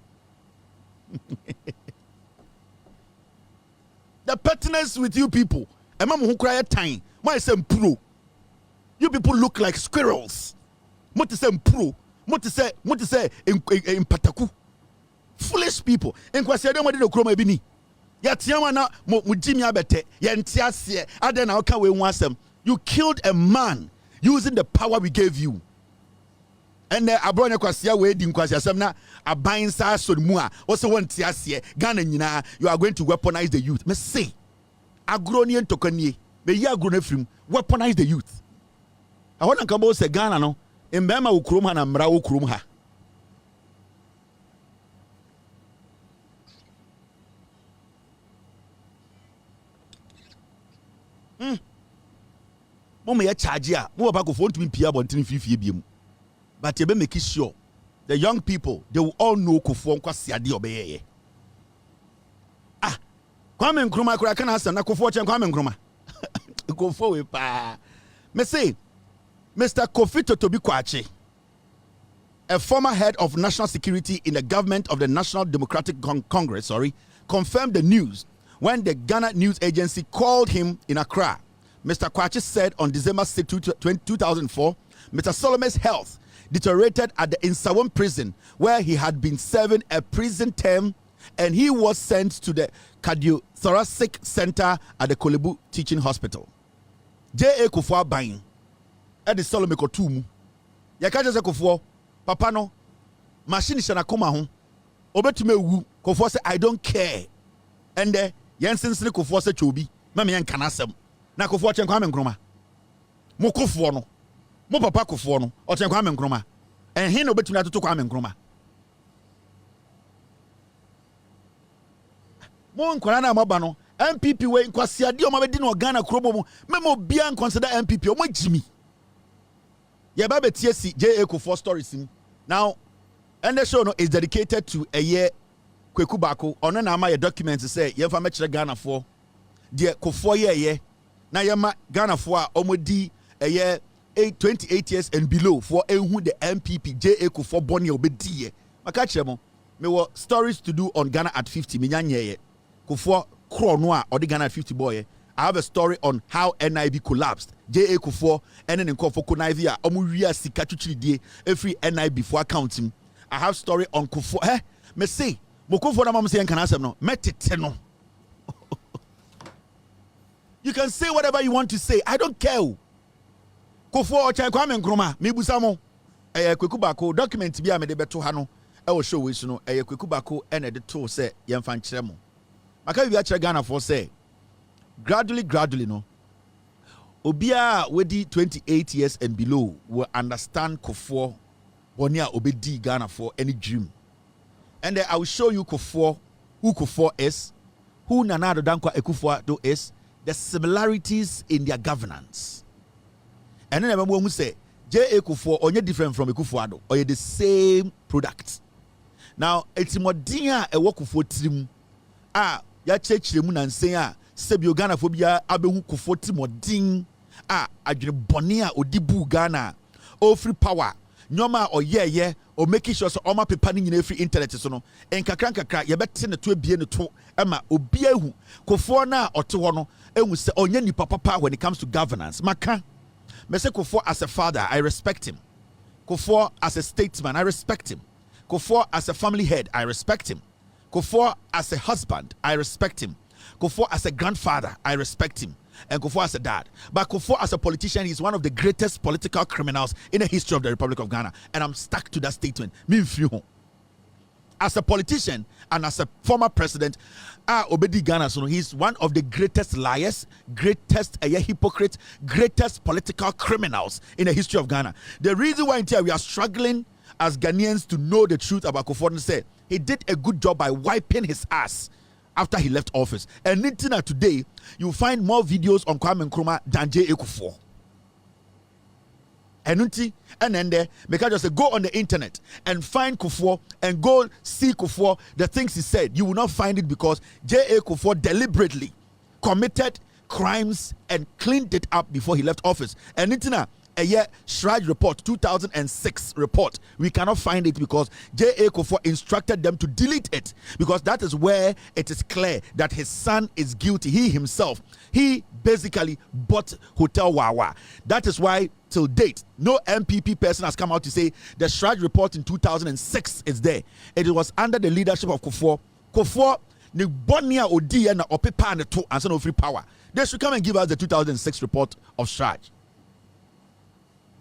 The pettiness with you people. Ema mo kura time. Why say pro? You people look like squirrels. What to say pro? What to say in pataku? Foolish people. En kwasi ade mo de kroma bi ni. Ya tiama na mo jimi abete. Ya ntiase. Ade na oka we hu asem. You killed a man using the power we gave you. And Abronye kwasi we di kwasi asem na aban sa so mu a wo se won tiase. Ghana nyina you are going to weaponize the youth. Me say agronian tokanie. Me ya agrone frim weaponize the youth. I want to come about say Ghana no. Mbema ukrum ha na mra ukrum ha. Mama ya charge ya. Mo ba ko phone to me pia bontin fifie biem. But you be make sure the young people they will all know Kofo nkwasi ade obeyeye. Kwame Nkrumah kura kana asem na Kofo chen Kwame Nkrumah. Kofo we pa. Me say Mr. Kofi Totobi Kwache, a former head of national security in the government of the National Democratic Congress, confirmed the news when the Ghana News Agency called him in Accra. Mr. Kwache said on December 6, 2004, Mr. Solome's health deteriorated at the Insawam prison where he had been serving a prison term, and he was sent to the cardiothoracic center at the Kolebu Teaching Hospital. J.A. Kufwa Bain. Edi Salome kotumu. Ya kaje se Kofo, papa no, machine shana koma ho. Obetume wu, Kofo say I don't care. Ende yensinsini Kofo say chobi, mama yan kanasem. Na Kofo chen Kwame Nkrumah. Mo Kofo no. Mo papa Kofo no, o chen Kwame Nkrumah. En hin obetume atoto Kwame Nkrumah. Mo nkwara na maba no, MPP we nkwasi ade o mabedi no Ghana krobo mu. Memo bia consider MPP o mo jimi. Yababe TSC J.A. Kofo stories. Now, and the show no is dedicated to a year Kweku Bako. On na ama documents say ye fa mechire Ghana for the Kofo ye na yema Ghana for omodi a year 28 years and below for who the MPP J.A. Kofo Boni obedi ye. Maka kire mo me wo stories to do on Ghana at 50 me nyanye Kofo kro no a odi Ghana at 50 boy. I have a story on how NIB collapsed. J.A. Kofo and then Kofo Konivia Omuria Sikatuchidi every NIB for accounting. I have story on Kofo. Me say Mokofo na mama say can answer no. Metete. You can say whatever you want to say. I don't care. Kofo Ocha Kwame Nkrumah me busamo. Kweku Bako document bi a me de beto ha no. E wo show we so no. Kweku Bako and e de to say yemfa nkyere mo. Maka bi a kire Ghana for say gradually no. Obia wedi 28 years and below will understand Kofo Bonia obedi Ghana for any dream. And then I will show you Kofo, who Kofo is, who Nana Addo Dankwa Akufo-Addo is, the similarities in their governance. And then I remember when we say J.A. Kofo only different from Akufo-Addo, or the same product. Now it's more dia a work for trim. Ya church mu na nsen Sebio Ghana phobia abehu Kofo timodin adwene bone a odibu Ghana o free power nyoma o ye o making sure so oma pepa ni nyina free internet so no enkakra ye bete ne to abie ne to ema obi ahu Kofo na ote ho no ehu se onye nipa papa when it comes to governance maka me say Kofo as a father I respect him. Kofo as a statesman I respect him. Kofo as a family head I respect him. Kofo as a husband I respect him. Kofo as a grandfather, I respect him. And Kofo as a dad. But Kofo as a politician, he's one of the greatest political criminals in the history of the Republic of Ghana. And I'm stuck to that statement. As a politician and as a former president, Obedi Ghana, so he's one of the greatest liars, greatest hypocrites, greatest political criminals in the history of Ghana. The reason why we are struggling as Ghanaians to know the truth about Kofo, say he did a good job by wiping his ass after he left office. And today, you find more videos on Kwame Nkrumah than J.A. Kufuor. And then there, because just say, go on the internet and find Kufuor and go see Kufuor, the things he said. You will not find it because J.A. Kufuor deliberately committed crimes and cleaned it up before he left office. And a year Shraj report, 2006 report, we cannot find it because J.A. Kufuor instructed them to delete it, because that is where it is clear that his son is guilty. He himself, he basically bought Hotel Wawa. That is why till date no MPP person has come out to say the Shraj report in 2006 is there. It was under the leadership of Kufuor. Kufuor the Bonia Odi and Opepa and two and no free power. They should come and give us the 2006 report of Shraj.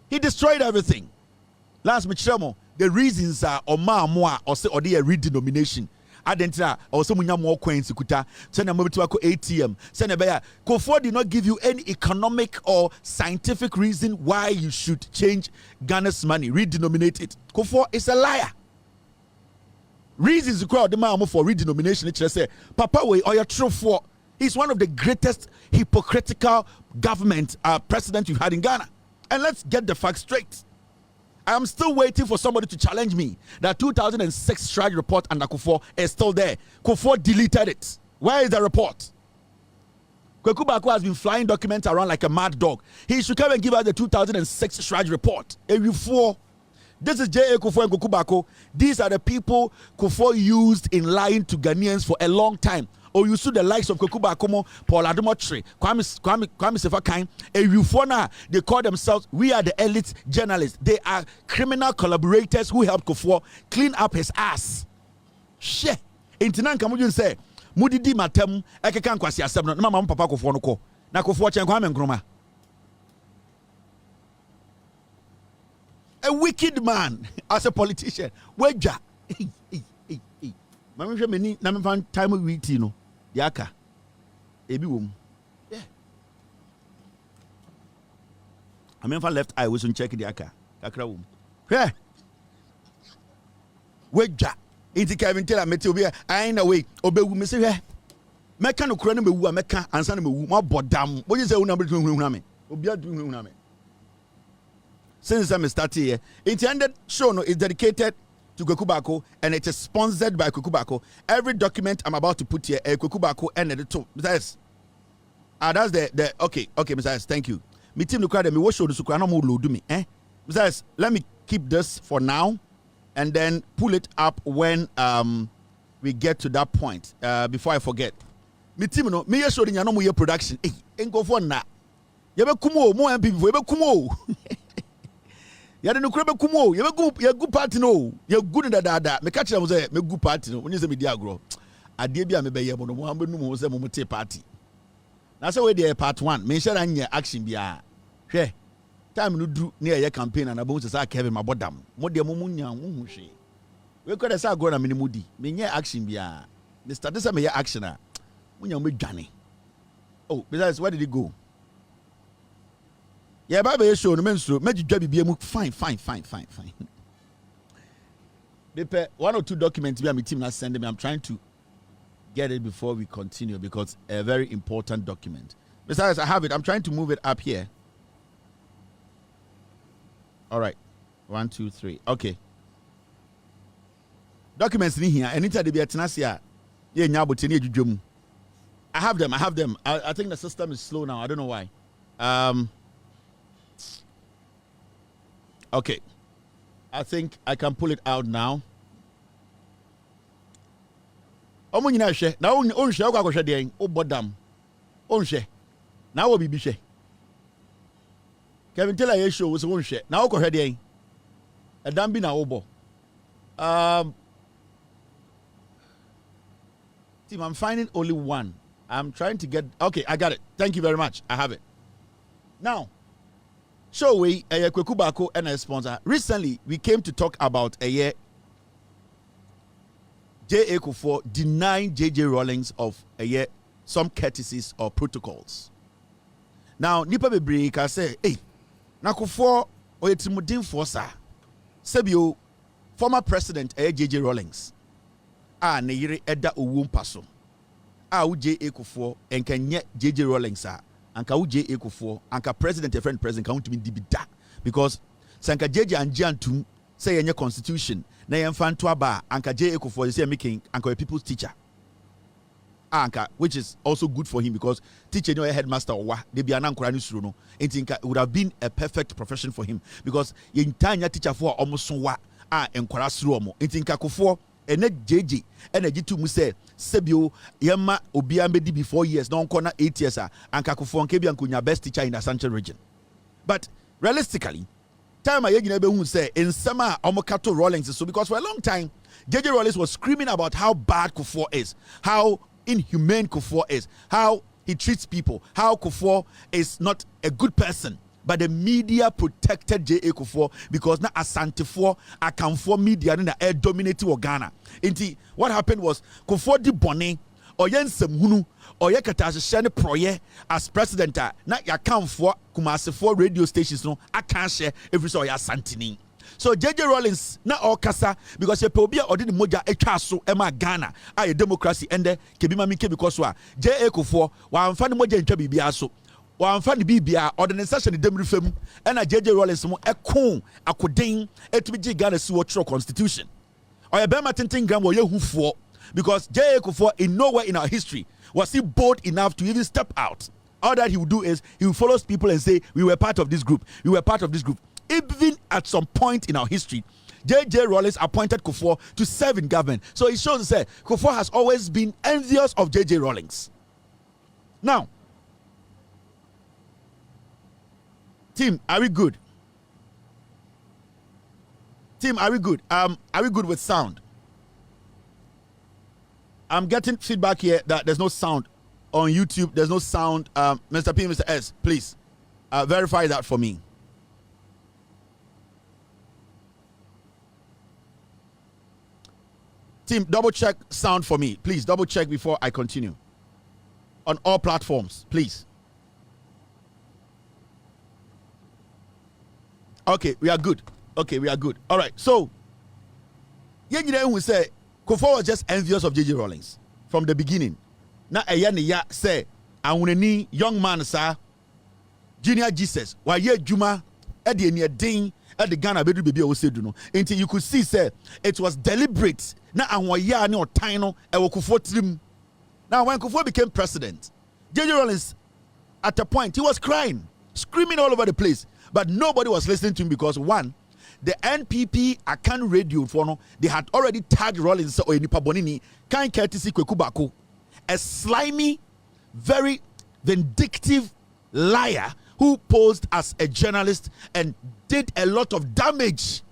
He destroyed everything. Last Michemo, the reasons are Oma or say or the redenomination. Adentra or some more coins kuta, send a ATM, send a bear. Kufuor did not give you any economic or scientific reason why you should change Ghana's money, redenominate it. Kufuor is a liar. Reasons the crowd demand for redenomination. It say, Papa way or your true for. He's one of the greatest hypocritical government president you've had in Ghana. And let's get the facts straight. I am still waiting for somebody to challenge me that 2006 Shraj report under Kufuor is still there. Kufuor deleted it. Where is the report? Kweku Baako has been flying documents around like a mad dog. He should come and give us the 2006 Shraj report. This is J.A. Kufuor and Kweku Baako. These are the people Kufuor used in lying to Ghanaians for a long time. Or you see the likes of Kweku Baako, Paul Adomotri, Kwame Sefakain, Eufona. They call themselves, we are the elite journalists. They are criminal collaborators who helped Kufuor clean up his ass. She. Intinan Kamujun say, Mudidi Matem, Ekekan Kwasi Asem, no Mama Papa Kufuor no ko. Na Kufuor chen Kwame Nkrumah. A wicked man as a politician. Weja. Mami hwe meni na me fan time wheat no de aka ebi wom yeah I fan left eye we so check de aka kakra wom hwe weja iti Kevin tell am meti obi I na way obewu me se hwe meka no kura no mewu a meka ansa na mewu mo bodam wo say una betu hunu me obi adu hunu me since I started here it ended show no is dedicated to Kweku Baako, and it is sponsored by Kweku Baako. Every document I'm about to put here, Kweku Baako and the two. Besides, that's the okay, besides, thank you. Me team look at me, what show the Sukrano will do me, eh? Besides, let me keep this for now and then pull it up when we get to that point. Before I forget. Me team no, me show the Yano production. Ain't go for na. Yebe kumo, mo MPP, yebe kumo. Ya de no krebe kumo ye good party no ye good da me catch am say me good party no when you say me dia agro ade bia me be ye mo no mo ambenu mo say mo te party na say we dey part 1 me share anya action bia hwe time no dru na ye campaign na bo say Kevin mabodam mo de mo munya wo hu hwe we ko dey say agro na me ni mudi me nye action bia Mr. This me ye action a munya mo dwane oh besides where did it go? Yeah, Baba show no menso majidwa bibia mu fine. Bepe 1 or 2 documents be my team na send me. I'm trying to get it before we continue because a very important document. Besides, I have it. I'm trying to move it up here. All right. 1, 2, 3. Okay. Documents in here. Anytime they be atnasia. Yeah, nyaboti ni ejudwom. I have them. I think the system is slow now. I don't know why. Okay, I think I can pull it out now. Omo nyina hwe na on hwe akwa den o bodam on hwe na wo bibi hwe Kevin tell you show so on hwe na wo hwe den edam bi na wo bo team I'm finding only one. I'm trying to get okay, I got it. Thank you very much. I have it. Now so we Kweku Baako and a sponsor. Recently, we came to talk about J.A. Kufuor denying J.J. Rawlings of some courtesies or protocols. Now, Nipa Bebre can say, hey, na Kufuor or Timudin Fosa, Sebio, former president J.J. Rawlings, Neyiri Edda Uwumpaso. a uje ekufo enkenye JJ Rawlings a anka uje ekufo anka president a friend president count me dibida because sanka JJ anje antum say yenye constitution na yemfa nto aba anka JJ ekufo say making anka a people's teacher anka, which is also good for him because teacher no headmaster or they be an ankora ni suro no it would have been a perfect profession for him because yentanya teacher for almost wa enkora suro mo intinka kofo ene JJ energy to mu say sebio yema obi ambedi before years no corner 8 years anka kofo nke bi ankunya best teacher in the Central region. But realistically time a yegina be hu say in summer omokato Rawlings so because for a long time JJ Rawlings was screaming about how bad Kufuor is, how inhumane Kufuor is, how he treats people, how Kufuor is not a good person. But the media protected J.A. Kufuor because na Asantefoɔ akamfoɔ media na air dominated Ghana. Inti what happened was Kufuor di bɔne ɔyɛ nsɛmhunu ɔyɛ katahyehyɛ ne proyɛ as president na yakamfoɔ Kumasefoɔ radio stations no aka hyɛ every so ɔyɛ Asantini. So JJ Rawlings na all kasa because ye pe or did moja etwa so ema Ghana a democracy ende kebima mi ke because wa JA Kufuor wa amfa ne moja ntwa bibia so wa amfa ne bibia organization de demri fam na JJ Rawlings mo ekon akoden etumi gi Ghana si wo tro constitution or ye bema tenten gram wo ye hufuo because JA Kufuor in nowhere in our history was he bold enough to even step out. All that he would do is he would follow people and say we were part of this group, we were part of this group. Even at some point in our history, J.J. Rawlings appointed Kufuor to serve in government. So it shows that Kufuor has always been envious of J.J. Rawlings. Now, team, are we good? Team, are we good? Are we good with sound? I'm getting feedback here that there's no sound on YouTube. There's no sound. Mr. P, Mr. S, please verify that for me. Team, double check sound for me. Please double check before I continue. On all platforms, please. Okay, we are good. Okay, we are good. All right. So, we say Kufuor was just envious of JJ Rawlings from the beginning. Na ya say awunani young man sir junior Jesus wa ye juma e de eni edin e de Ghana bedu bebi o sedu no until you could see say it was deliberate na anwoya ne otan no e wo Kufuor trim. Now when Kufuor became president, JJ Rawlings at a point he was crying, screaming all over the place, but nobody was listening to him because one, the NPP Akan radio for no, they had already tagged Rawlings or Nipa Bonini kan courtesy Kweku Bako, a slimy, very vindictive liar who posed as a journalist and did a lot of damage.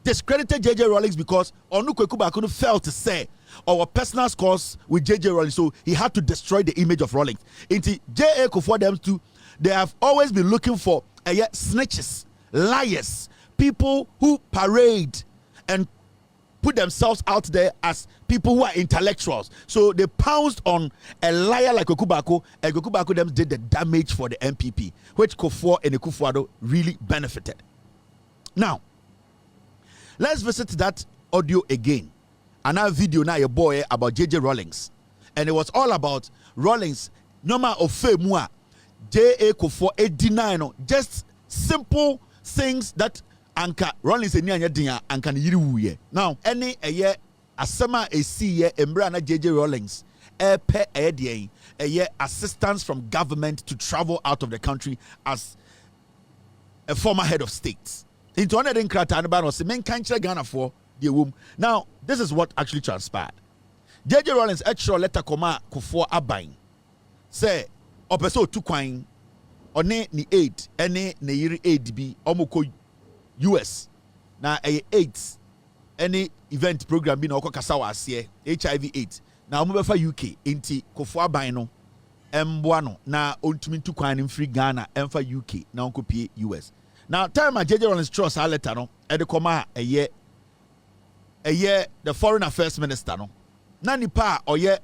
Discredited JJ Rawlings because Onu Kweku Bako failed to say our personal scores with JJ Rawlings, so he had to destroy the image of Rawlings. Into JA Kufuor them too, they have always been looking for snitches, liars, people who parade and put themselves out there as people who are intellectuals. So they pounced on a liar like Kweku Bako, and Kweku Bako them did the damage for the NPP, which Kufuor and Akufo-Addo really benefited. Now, let's visit that audio again. Another video now your boy about JJ Rawlings, and it was all about Rawlings normal of femua J.A. Kufuor 89, just simple things that anka Rawlings eni anya dia anka ne yiri wuye. Now any eye asema esi ye embra na JJ Rawlings pe eye assistance from government to travel out of the country as a former head of state. Into one den krata ne ba no se men kan kire Ghana for the womb. Now this is what actually transpired. JJ Rawlings actually letter koma Kufuor aban say opeso tu kwan one ni aid ene ne yiri aid bi omoko US na AIDS any event program bi na okọ kasa wa ase HIV AIDS na omo befa UK enti Kufuor aban no emboa no na ontumi tu kwan no free Ghana emfa UK na onko pie US. Now time a JJ Rawlings trust a letter no e de koma eye the foreign affairs minister no na nipa oye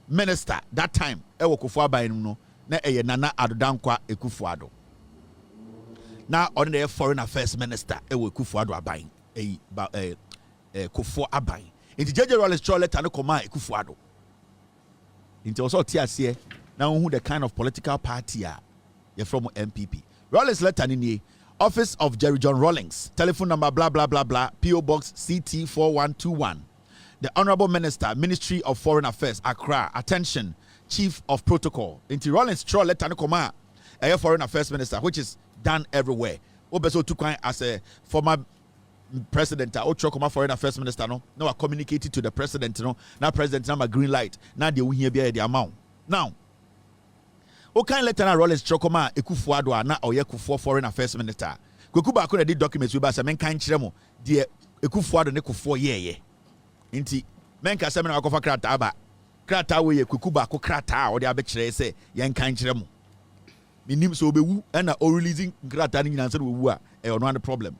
minister that time e wo Kufuor aban no na eye Nana Adodankwa Akufo-Addo. Now on the foreign affairs minister e wo Akufo-Addo aban Kufuor aban. Inti JJ Rawlings throw letter no koma Akufo-Addo. Into also TSA now who the kind of political party you're from MPP. Rawlings letter in Office of Jerry John Rawlings, telephone number blah blah blah blah, PO Box CT 4121. The Honorable Minister, Ministry of Foreign Affairs, Accra. Attention, Chief of Protocol. Into Rawlings Troll letter no koma, a Foreign Affairs Minister, which is done everywhere. Obeso Tukwan as a former president, or Foreign Affairs Minister, no I communicated to the president, now president now green light. Now they will hear the amount. Now, okay, Lieutenant Rawlings Chokoma Ekufuado na Oyekufu Foreign Affairs Minister. Kwekuba ko the documents we ba se men kan kire mo de Ekufuado ne kufo ye. Inti men ka se men akofa krata aba. Krata we Kwekuba ko krata o de abekire se yen kan kire mo. Minim so obewu na o releasing krata ni nyina se we wu a e ono an problem.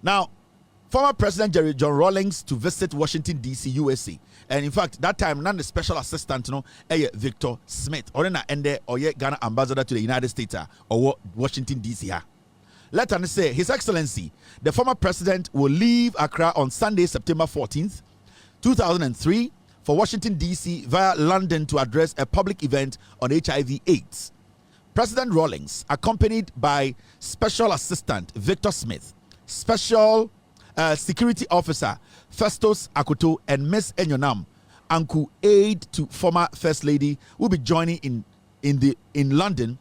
Now, former President Jerry John Rawlings to visit Washington DC, USA. And in fact, that time, none the special assistant, Victor Smith, or Ghana ambassador to the United States, or Washington DC. Let us say, His Excellency, the former president will leave Accra on Sunday, September 14th, 2003, for Washington DC via London to address a public event on HIV/AIDS. President Rawlings, accompanied by Special Assistant Victor Smith, Special Security Officer Festus Akoto, and Miss Enyonam Anku, aide to former First Lady, will be joining in London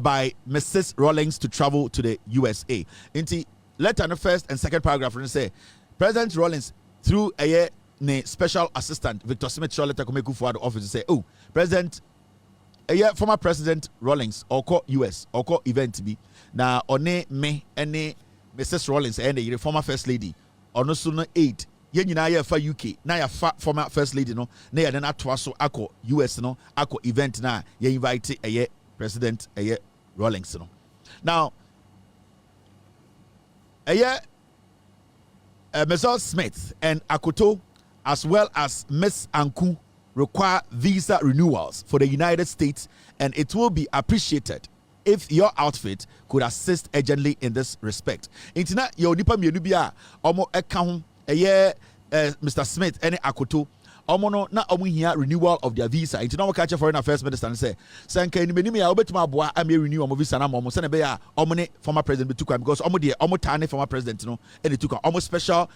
by Mrs. Rawlings to travel to the USA. Inti letter the first and second paragraph and say President Rawlings through a special assistant Victor Smith short letter komeku for the office say, oh, President former President Rawlings or call US or call event be na one me any Mrs. Rawlings and the former First Lady or no sooner 8 yen nyina fa UK na ya fa former First Lady no na ya na atwa so akọ US no akọ event na ya invite President Rawlings no. Now Mrs. Smith and Akoto as well as Miss Anku require visa renewals for the United States, and it will be appreciated if your outfit could assist urgently in this respect. Intina yo nipa mienu bia omo eka ho Mr. Smith and Akoto omo no na omo hia renewal of their visa. Intina we catch Foreign Affairs Minister and say sanka ni menimi ya obetuma aboa ame renew omo visa na omo se na be ya omo ne former president betukwa because omo de omo tane former president no and tukwa omo special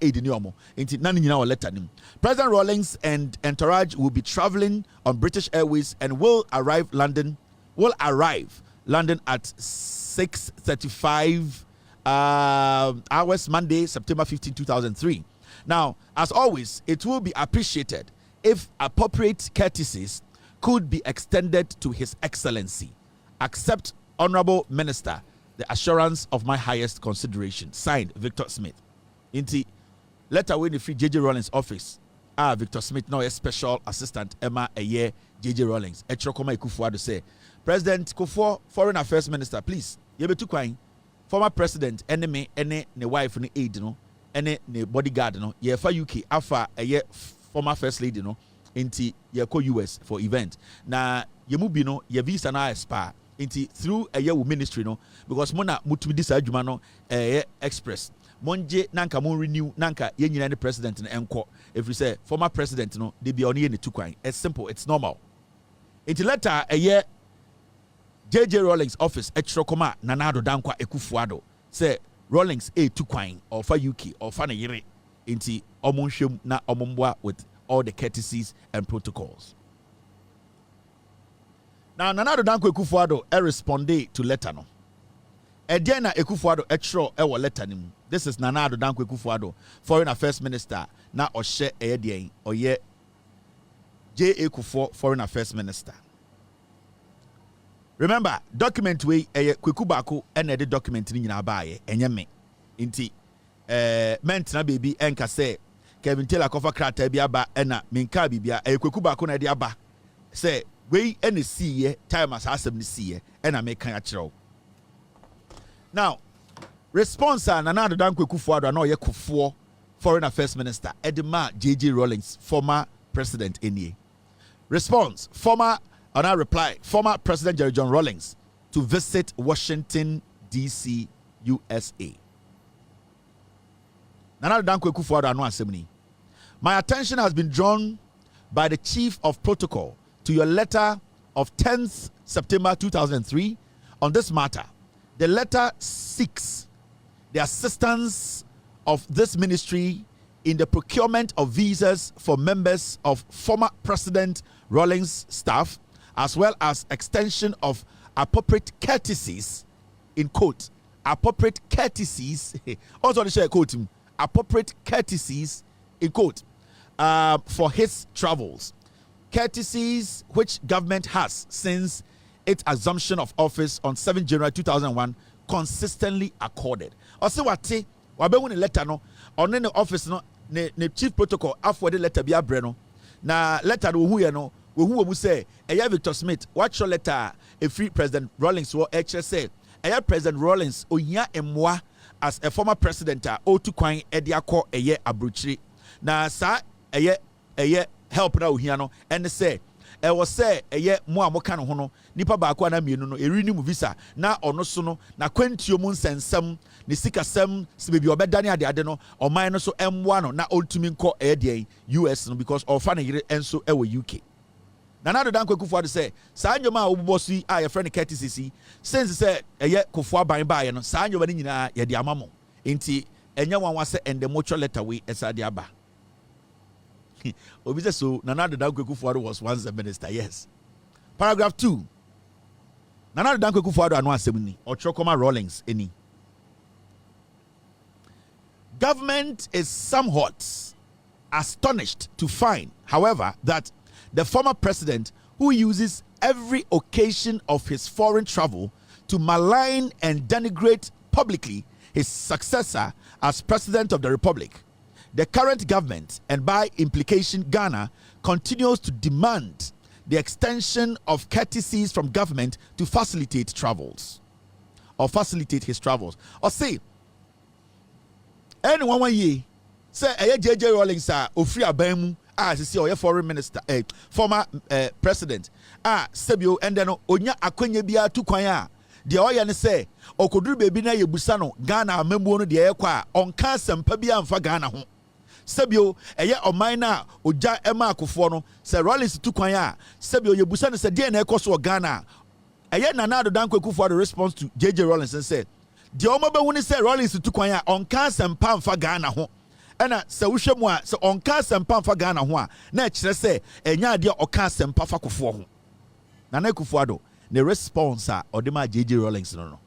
aid ni omo. Intina nyina o letter nim. President Rawlings and entourage will be traveling on British Airways and will arrive London at 6:35 hours Monday, September 15, 2003. Now, as always, it will be appreciated if appropriate courtesies could be extended to His Excellency. Accept, Honorable Minister, the assurance of my highest consideration. Signed, Victor Smith. Inti letter when the free JJ Rawlings office. Victor Smith, now a special assistant, Emma JJ Rawlings. Echokoma Ekufuado say, President Kufuor, Foreign Affairs Minister, please. Yebetu kwai. Former President, enemy, ne wife, ne aide, no, ne bodyguard, no. Yefa UK, afa former First Lady, no, inti yeko US for event. Na yemubi no, ye visa na expire. Inti through ministry, no, because mona mutu this adjuma no, express. Monje nanka mon renew nanka yenyina the president na enko. If we say former president, no, they be only ne tukwan. It's simple, it's normal. Inti letter JJ Rawlings office Echokoma Nanado Dankwa Ekufuado say Rawlings tukwan or for UK or for Yere inti omonshum na omombwa with all the courtesies and protocols. Now Nanado Dankwa Ekufuado responde to letter no. Ediana Ekufuado etro ewo letter nim. This is Nanado Dankwa Ekufuado, Foreign Affairs Minister na oshe edien oye J. Ekufuor, Foreign Affairs Minister. Remember, document we kwekubako ene de document ni nyina baaye enye me. Inti ment na baby enka say Kevin Taylor kofa krata bi aba ena minka bibia kwekubako na de aba. Say we ene see time as asem ni see ena me kan akireo. Now, response na Nana Dankwa Ekufuado na oye Kufuor, Foreign Affairs Minister Edema JJ Rawlings, former president enie. Response, former President Jerry John Rawlings to visit Washington DC, USA. Nana Dankwa Ekufuado ano asemni. My attention has been drawn by the Chief of Protocol to your letter of 10th September 2003 on this matter. The letter seeks the assistance of this ministry in the procurement of visas for members of former President Rawlings' staff, as well as extension of appropriate courtesies, in quote, appropriate courtesies, also to share quote, appropriate courtesies, in quote, for his travels. Courtesies which government has since its assumption of office on 7 January 2001 consistently accorded. Also what wabɛhu letter no on the office no ne chief protocol after the letter be abrɛ na letter no hu yɛ no wo mu sɛ ɛyɛ Victor Smith what your letter a free President Rawlings wɔ ɛkyerɛ sɛ ɛyɛ President Rawlings ohia emmoa as a former president a otu kwan ɛde akɔ ɛyɛ abrokyire na saa ɛyɛ help na ohia no ɛne sɛ ɛwɔ sɛ ɛyɛ mo a moka no ho no nipa baako ana mienu no eri ni mu visa na ɔno so no na kwantuo mu nsɛnsɛm ne sikasɛm sɛ bebi ɔbɛda ne ade no ɔman no so ɛmmoa no na ɔntumi nkɔ ɛyɛ deɛ US no because ɔfa ne yere ɛnso ɛwɔ UK na na dodan kwakufoɔ de sɛ saa nyoma a wɔbobɔ so a yɛfrɛ no courtesy since sɛ ɛyɛ kofoɔ aban baeɛ no saa nyoma no nyinaa yɛde ama mo nti ɛnyɛ wanwa sɛ ɛndɛ motwɔ letter wei ɛsa de aba Obi so Nana Dankwe Kufuor was once a minister. Yes. Paragraph 2. Nana Dankwe Kufuor anu asem or Chokoma Rawlings any. Government is somewhat astonished to find, however, that the former president who uses every occasion of his foreign travel to malign and denigrate publicly his successor as president of the republic, the current government, and by implication Ghana, continues to demand the extension of courtesies from government to facilitate travels or facilitate his travels. Or say, anyone 1 year, say JJ Rawlings ofri abemu as you foreign minister, former president, Sebio, and then onya akwenye bia tu kwanya. The oya ne say, okoduru baby na yebusa no Ghana membu no de ekwa onka sempa bia mfa Ghana ho. Sebio eye oman na oja ema akofo no se Rawlings tu kwan a Sebio yebusa no se de na ekoso Ghana eye Nana Dankwe Kufuor the response to JJ Rawlings and said de omabehu ne se Rawlings tu kwan a onka sempa mfa Ghana ho ena se wohwe mu a se onka sempa mfa Ghana ho a na ekire se enya de oka sempa fa kofo ho Nana Kufuor do the response a odema JJ Rawlings no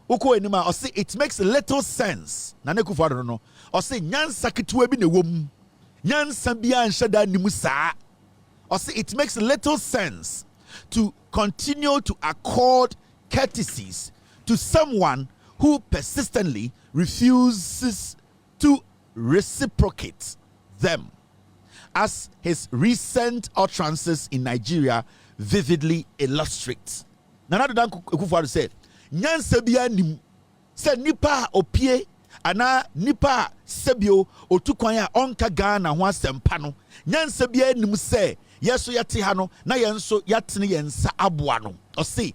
Uko enima or say it makes little sense. Nana Kufuor no or say nyansa ketewa bi na wom. Nyansa bia nhyeda nimu saa. Or say it makes little sense to continue to accord courtesies to someone who persistently refuses to reciprocate them, as his recent utterances in Nigeria vividly illustrate. Nana Kufuor said nyansa bia nim se nipa opie ana nipa sebio otukwan a onka Ghana ho asempa no nyansa bia nim se yeso yate ha no na yenso yatene yensa aboa no o say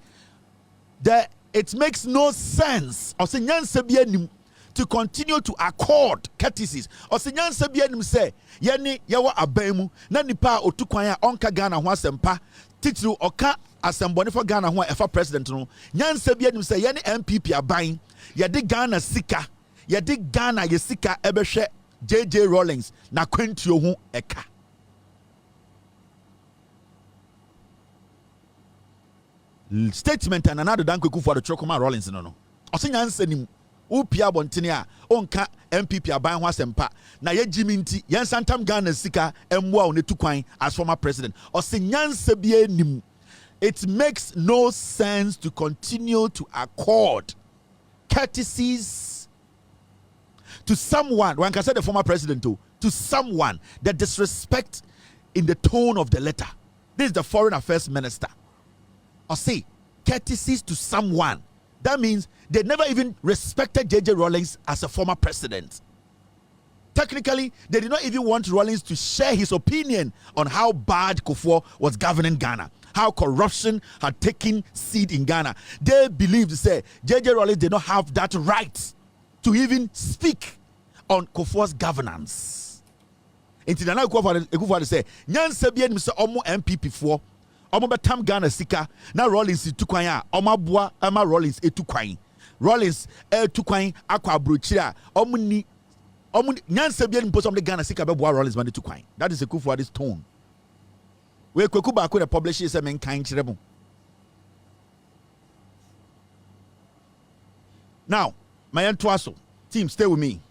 that it makes no sense o say nyansa bia nim to continue to accord courtesies o say nyansa bia nim se ye ni yewo aban mu na nipa otukwan a onka Ghana ho asempa titru oka asembone for Ghana ho efa president no nyansa bia nim say ye ne NPP aban ye de Ghana sika ye de Ghana ye sika ebehwe JJ Rawlings na kwantuo ho eka statement and another Dankwe Kufuor the Chokoma Rawlings no ose nyansa nim upia bontene a onka NPP aban ho asempa na ye jiminti yen santam Ghana sika emwa o ne tukwan as former president ose nyansa bia nim. It makes no sense to continue to accord courtesies to someone, one can say the former president to someone, the disrespect in the tone of the letter. This is the foreign affairs minister. Or say courtesies to someone. That means they never even respected JJ Rawlings as a former president. Technically, they did not even want Rawlings to share his opinion on how bad Kufuor was governing Ghana, how corruption had taken seed in Ghana. They believed, say, JJ Rawlings did not have that right to even speak on Kufuor's governance. Inti Nana Akufo-Addo say nyansa bia nim se omo MPP for omo betam Ghana sika na Rollins tu kwan a omo aboa ama Rollins etu kwan Rollins etu kwan akwa Abrochi a omo ni nyansa bia nim poso omo Ghana sika be boa Rollins man etu kwan. That is Akufo-Addo's tone. We kweku ba ko the publisher say men kan kire mo. Now, my Twaso team, stay with me.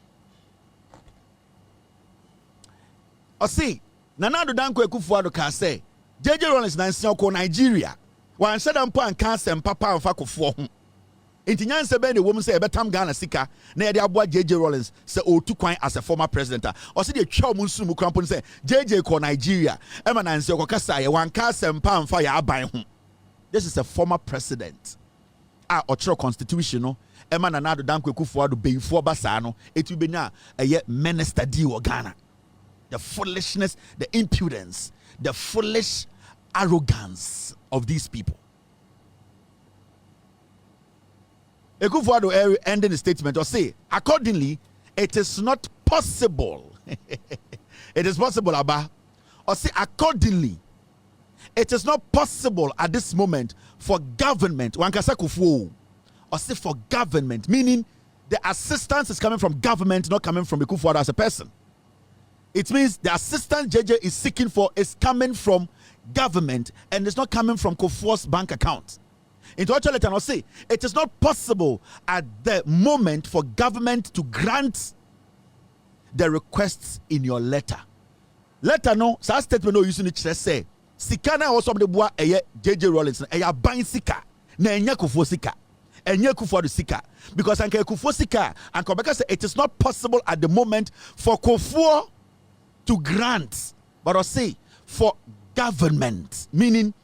I see, Nana Danko Akufo-Addo can say, JJ Rollins Nancy ko Nigeria. One said I'm and cancer and papa and fako for him. Intinyan Sebe, the woman say, Betam Ghana Sika, near the Abwa JJ Rollins, say, oh, too quite as a former president. Or see the Chow Munsumu Crampon say, JJ ko Nigeria. Emma Nancy Okasaya, one cancer and pan fire abai him. This is a former president. Ocho constitutional. Emma Nana Danko Akufo-Addo be for Basano, it will be now a minister deal Ghana. The foolishness, the impudence, the foolish arrogance of these people. Akufo-Addo ending the statement or say, accordingly, it is not possible. It is possible, Abba. Or say, accordingly, it is not possible at this moment for government. Or say for government, meaning the assistance is coming from government, not coming from Akufo-Addo as a person. It means the assistance JJ is seeking for is coming from government and it's not coming from Kufuor's bank account. Into actual letter, I'll say it is not possible at the moment for government to grant the requests in your letter. Letter no, such statement no using it say Sikana also the boy JJ Rollins a buying sika na enya Kufuor sika. Enye Akufo-Addo sika because anke Akufo sika and Kobeka say it is not possible at the moment for Kufuor to grant, but I say for government, meaning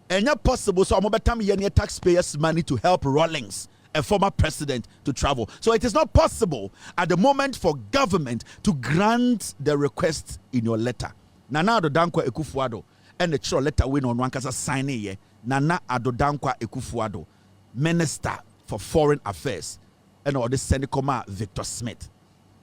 enye possible so amobetam yenye taxpayers money to help Rawlings, a former president, to travel. So it is not possible at the moment for government to grant the request in your letter. Nana Danko Akufo-Addo and the true letter win on one kasa sign ye. Nana Danko Akufo-Addo, Minister for Foreign Affairs, and all the Senator Victor Smith.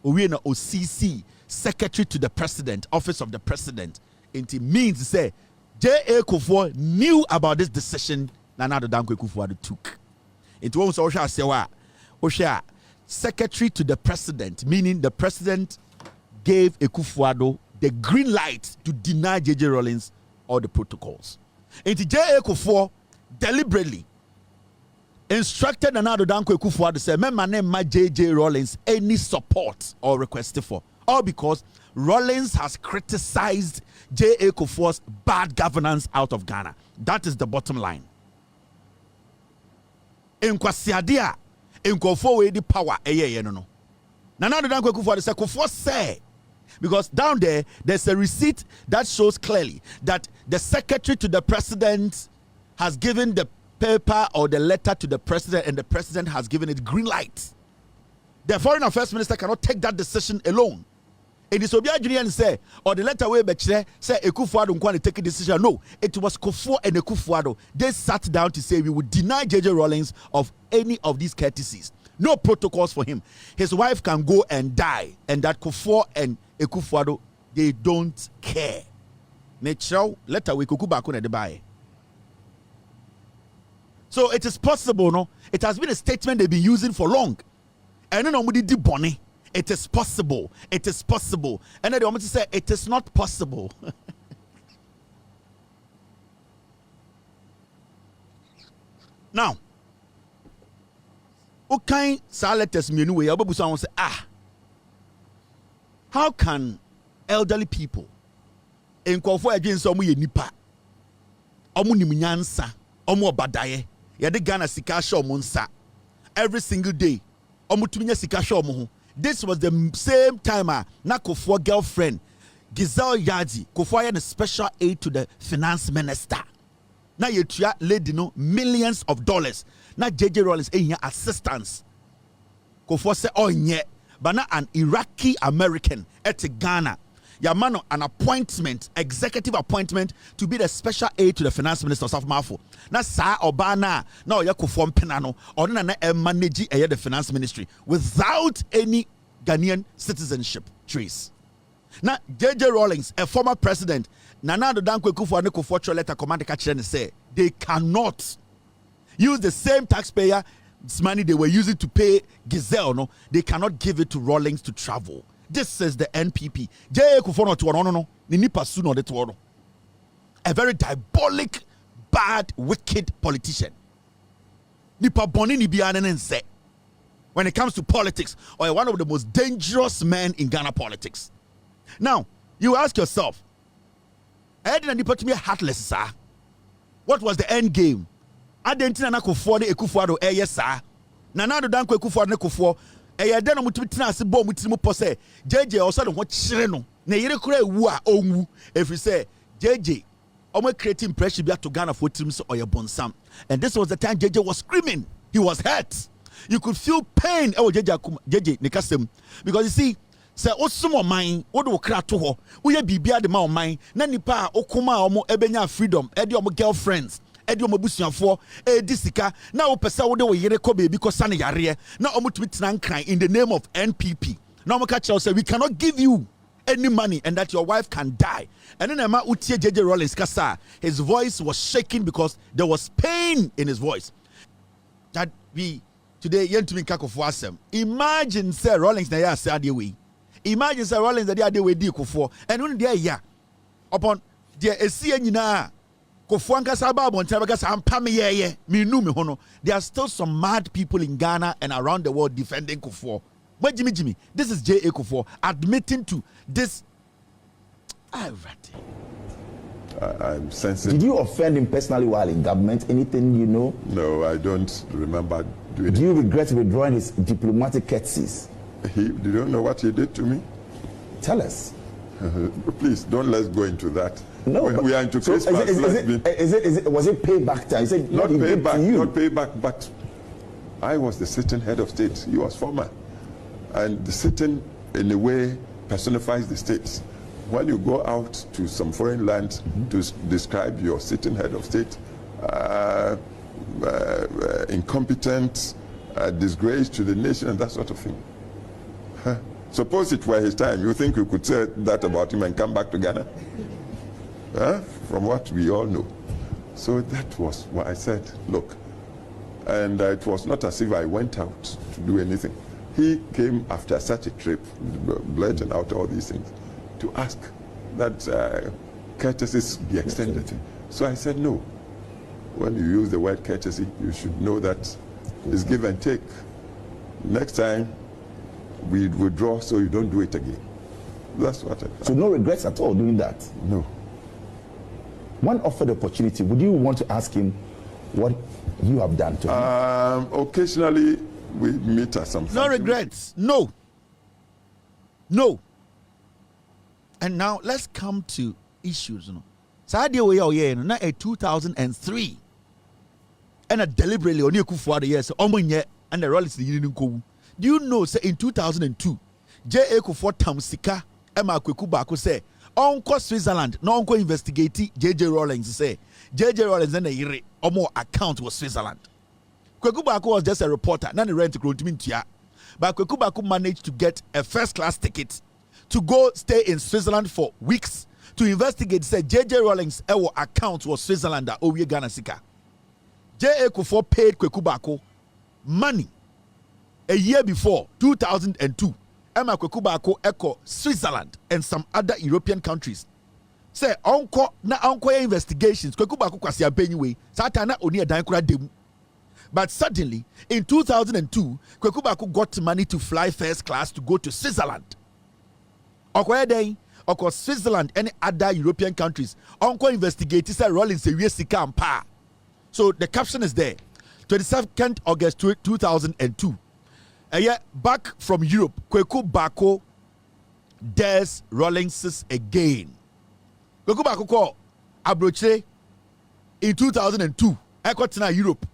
We know OCC, Secretary to the President, Office of the President. It means to say J.A. Kufuor knew about this decision Nana Danko Akufo-Addo took. It was also say Secretary to the President, meaning the President gave Akufo-Addo the green light to deny J.J. Rollins all the protocols. And J.A. Kufuor deliberately instructed Nana Danko Akufo-Addo to say, "My name, my JJ Rollins, any support or request for." All because Rollins has criticized J.A. Kufuor's bad governance out of Ghana. That is the bottom line. In Kwasiadia, in Kufuor, the power, no. Nana Danko Akufo-Addo said, Kufuor say, because down there, there's a receipt that shows clearly that the Secretary to the President has given the paper or the letter to the president and the president has given it green light. The foreign affairs minister cannot take that decision alone. It is Obia Junior say, or the letter way say Akufo-Addo can't take a decision. No, it was Kufuor and Akufo-Addo. They sat down to say we would deny JJ Rollins of any of these courtesies. No protocols for him. His wife can go and die, and that Kufuor and Akufo-Addo, they don't care. Nature letter we kuku back on the buy. So it is possible, no? It has been a statement they've been using for long. And then nobody did bonnie. It is possible. It is possible. And then they want to say it is not possible. Now, okay, so let us me anyway. Someone say, how can elderly people in Kofo against some nipa omu ni munyansa omu obadaye yade Ghana sika show monsa every single day omu tuminya sika show mo. This was the same time na Kufuor girlfriend Giselle Yadi Kufuor had a special aid to the finance minister. Na yetua lady no millions of dollars. Na JJ Rollins here assistance. Kufuor say oh nye, but na an Iraqi American at Ghana. Yamano an appointment, executive appointment to be the special aid to the finance minister of Mafo. Na sa obana na oya Kufuor penano or na manage the finance ministry without any Ghanaian citizenship trace. Now, J.J. Rawlings, a former president, Nana Dankwe Kufuor and Kufuor letter command the say they cannot use the same taxpayer money they were using to pay Giselle. No, they cannot give it to Rawlings to travel. This is the NPP. J.A. Kufuor no, a very diabolic, bad, wicked politician. Nipa bonini bianen say. When it comes to politics, or one of the most dangerous men in Ghana politics. Now, you ask yourself, I didn't put me heartless, sir. What was the end game? I didn't know Kufuor Ekufuor yes, sir. Nana do danko Ekufuor ne Kufuor. Den no mutima ase bom mutimu pose. JJ also no chire no. Na yire kura ewu a onwu. If you say JJ, omo create impression bia to Ghana for team so oye bonsam. And this was the time JJ was screaming. He was hurt. You could feel pain. Oh, JJ Nikasem. Because you see, say osumo mine, odo kra to ho. Uye bibia de ma o mine. Na nipa okuma omo ebenya freedom. Edi omo girlfriends. Edi omo busuafo. Edi sika. Na o pesa wo de wo yere ko baby ko sane yare. Na omo tumi tena nkran in the name of NPP. Na omo ka tell say we cannot give you any money and that your wife can die. And then Emma Utie JJ Rawlings kasa. His voice was shaking because there was pain in his voice. That we today, yentumi kakofo asem. Imagine say Rawlings na ya say adewe. Imagine say Rawlings na adewe di Kufuor. And when they ya upon the esie nyina Kufuor nkasa ba abonten bekasa ampa me ye me nu me ho no. There are still some mad people in Ghana and around the world defending Kufuor. But Jimmy, this is J.A. Kufuor admitting to this. I'm sensitive. Did you offend him personally while in government? Anything you know? No, I don't remember doing it. Do you regret withdrawing his diplomatic courtesies? You don't know what he did to me? Tell us. Please, let's go into that. No, we are into Christmas. Was it payback time? You said not payback, but I was the sitting head of state. He was former. And the sitting, in a way, personifies the states. When you go out to some foreign land to describe your sitting head of state, incompetent, disgrace to the nation, and that sort of thing. Suppose it were his time, you think you could say that about him and come back to Ghana? From what we all know. So that was what I said, look. And it was not as if I went out to do anything. He came after such a trip, blurting out all these things, to ask that courtesies be extended. So I said no. When you use the word courtesy, you should know that it's give and take. Next time, we withdraw so you don't do it again. That's what I thought. So no regrets at all doing that? No. When offered the opportunity, would you want to ask him what you have done to him? Occasionally, we meet at some No regrets. No. And now let's come to issues. Sadia we are in 2003. And deliberately on Kufuor yes, and the Rawlings didn't go. Do you know say in 2002, J.A. Kufuor Tamsika Emma Kwekubako say Uncle Switzerland, no uncle investigate J.J. Rawlings say J.J. Rawlings and the more account was Switzerland. Kwekubako was just a reporter, not a rent to but Kwekubako managed to get a first-class ticket to go stay in Switzerland for weeks to investigate. Say J.J. Rawlings' account was Switzerland that Owie Ghana Sika. J.A. Kufuor paid Kwekubako money a year before 2002. Emma Kwekubako echo Switzerland and some other European countries. Say uncle investigations. Kwekubako kwasi abenyiwe. Satana oni adankura demu. But suddenly, in 2002, Kwekubako got money to fly first class to go to Switzerland. Oko Switzerland and other European countries. Uncle investigators say Rawlings a sika ampa. So the caption is there. 22nd August 2002. Back from Europe, Kwekubako dares Rawlings again. Kwekubako call Abronye in 2002. I got to Europe.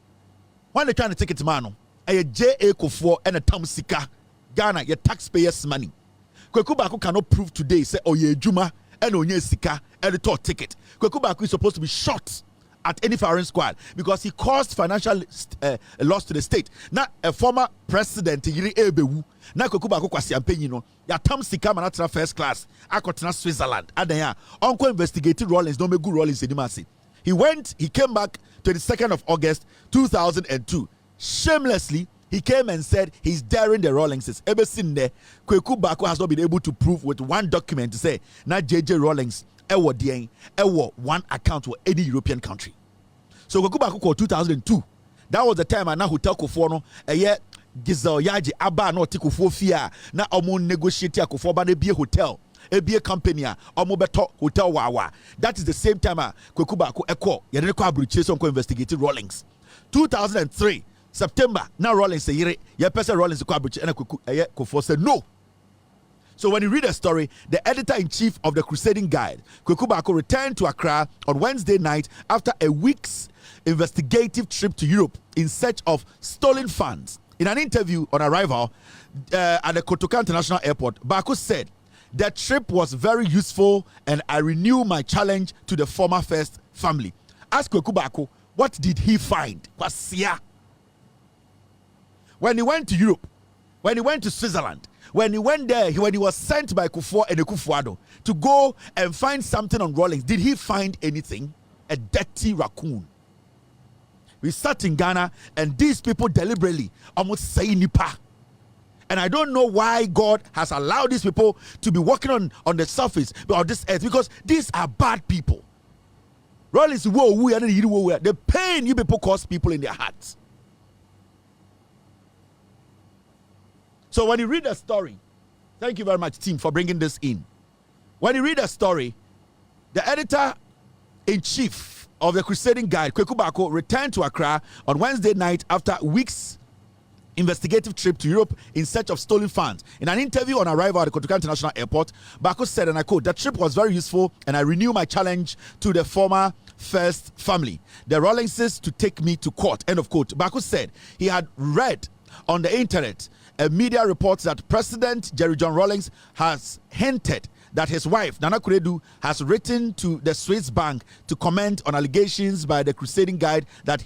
When they trying to take it to Mano, J.A. Kufuor and a Tom Sika, Ghana, your taxpayers' money. Kwekubako cannot prove today, say, oh, yeah, Juma, and oh, yeah, Sika, and the tour ticket. Kwekubako is supposed to be shot at any firing squad because he caused financial loss to the state. Now, a former president, Yiri Ebewu, na Kweku Baako kwasi ampenyi no, ya tam sika manatra first class, akotena Switzerland. Adanya, uncle investigated Rawlings, don't make good Rawlings anymore. He came back 22nd of August 2002. Shamelessly, he came and said he's daring the Rawlingses. Ever since there, Kweku Baako has not been able to prove with one document to say, na JJ Rawlings, ewo one account for any European country. So Kweku Baako called 2002. That was the time na hotel Kufuor no Gizel Yaji Aba no ti Kufuor fia na omo negotiate Kufuor ba na be hotel. A company beto hotel wawa. That is the same time Kweku Baako eko yede ko abruche so investigated Rawlings. 2003 September now Rawlings say ye person Rawlings ko abruche na Kufuor said no. So when you read the story, the editor-in-chief of the Crusading Guide, Kweku Baako, returned to Accra on Wednesday night after a week's investigative trip to Europe in search of stolen funds. In an interview on arrival at the Kotoka International Airport, Baako said, "The trip was very useful and I renew my challenge to the former First family." Ask Kweku Baako, what did he find? When he went to Europe, when he went to Switzerland, when he went there, when he was sent by Kufuor and Kufuor to go and find something on Rawlings, did he find anything? A dirty raccoon. We sat in Ghana and these people deliberately almost say nipa. And I don't know why God has allowed these people to be walking on the surface of this earth, because these are bad people. Rawlings, the pain you people cause people in their hearts. So when you read the story, thank you very much, team, for bringing this in. When you read the story, the editor-in-chief of the Crusading Guide, Kweku Baako, returned to Accra on Wednesday night after weeks' investigative trip to Europe in search of stolen funds. In an interview on arrival at the Kotoka International Airport, Baako said, and I quote, "The trip was very useful and I renew my challenge to the former First family, the Rawlingses, to take me to court." End of quote. Baako said he had read on the internet media reports that President Jerry John Rawlings has hinted that his wife, Nana Kuredu, has written to the Swiss bank to comment on allegations by the Crusading Guide that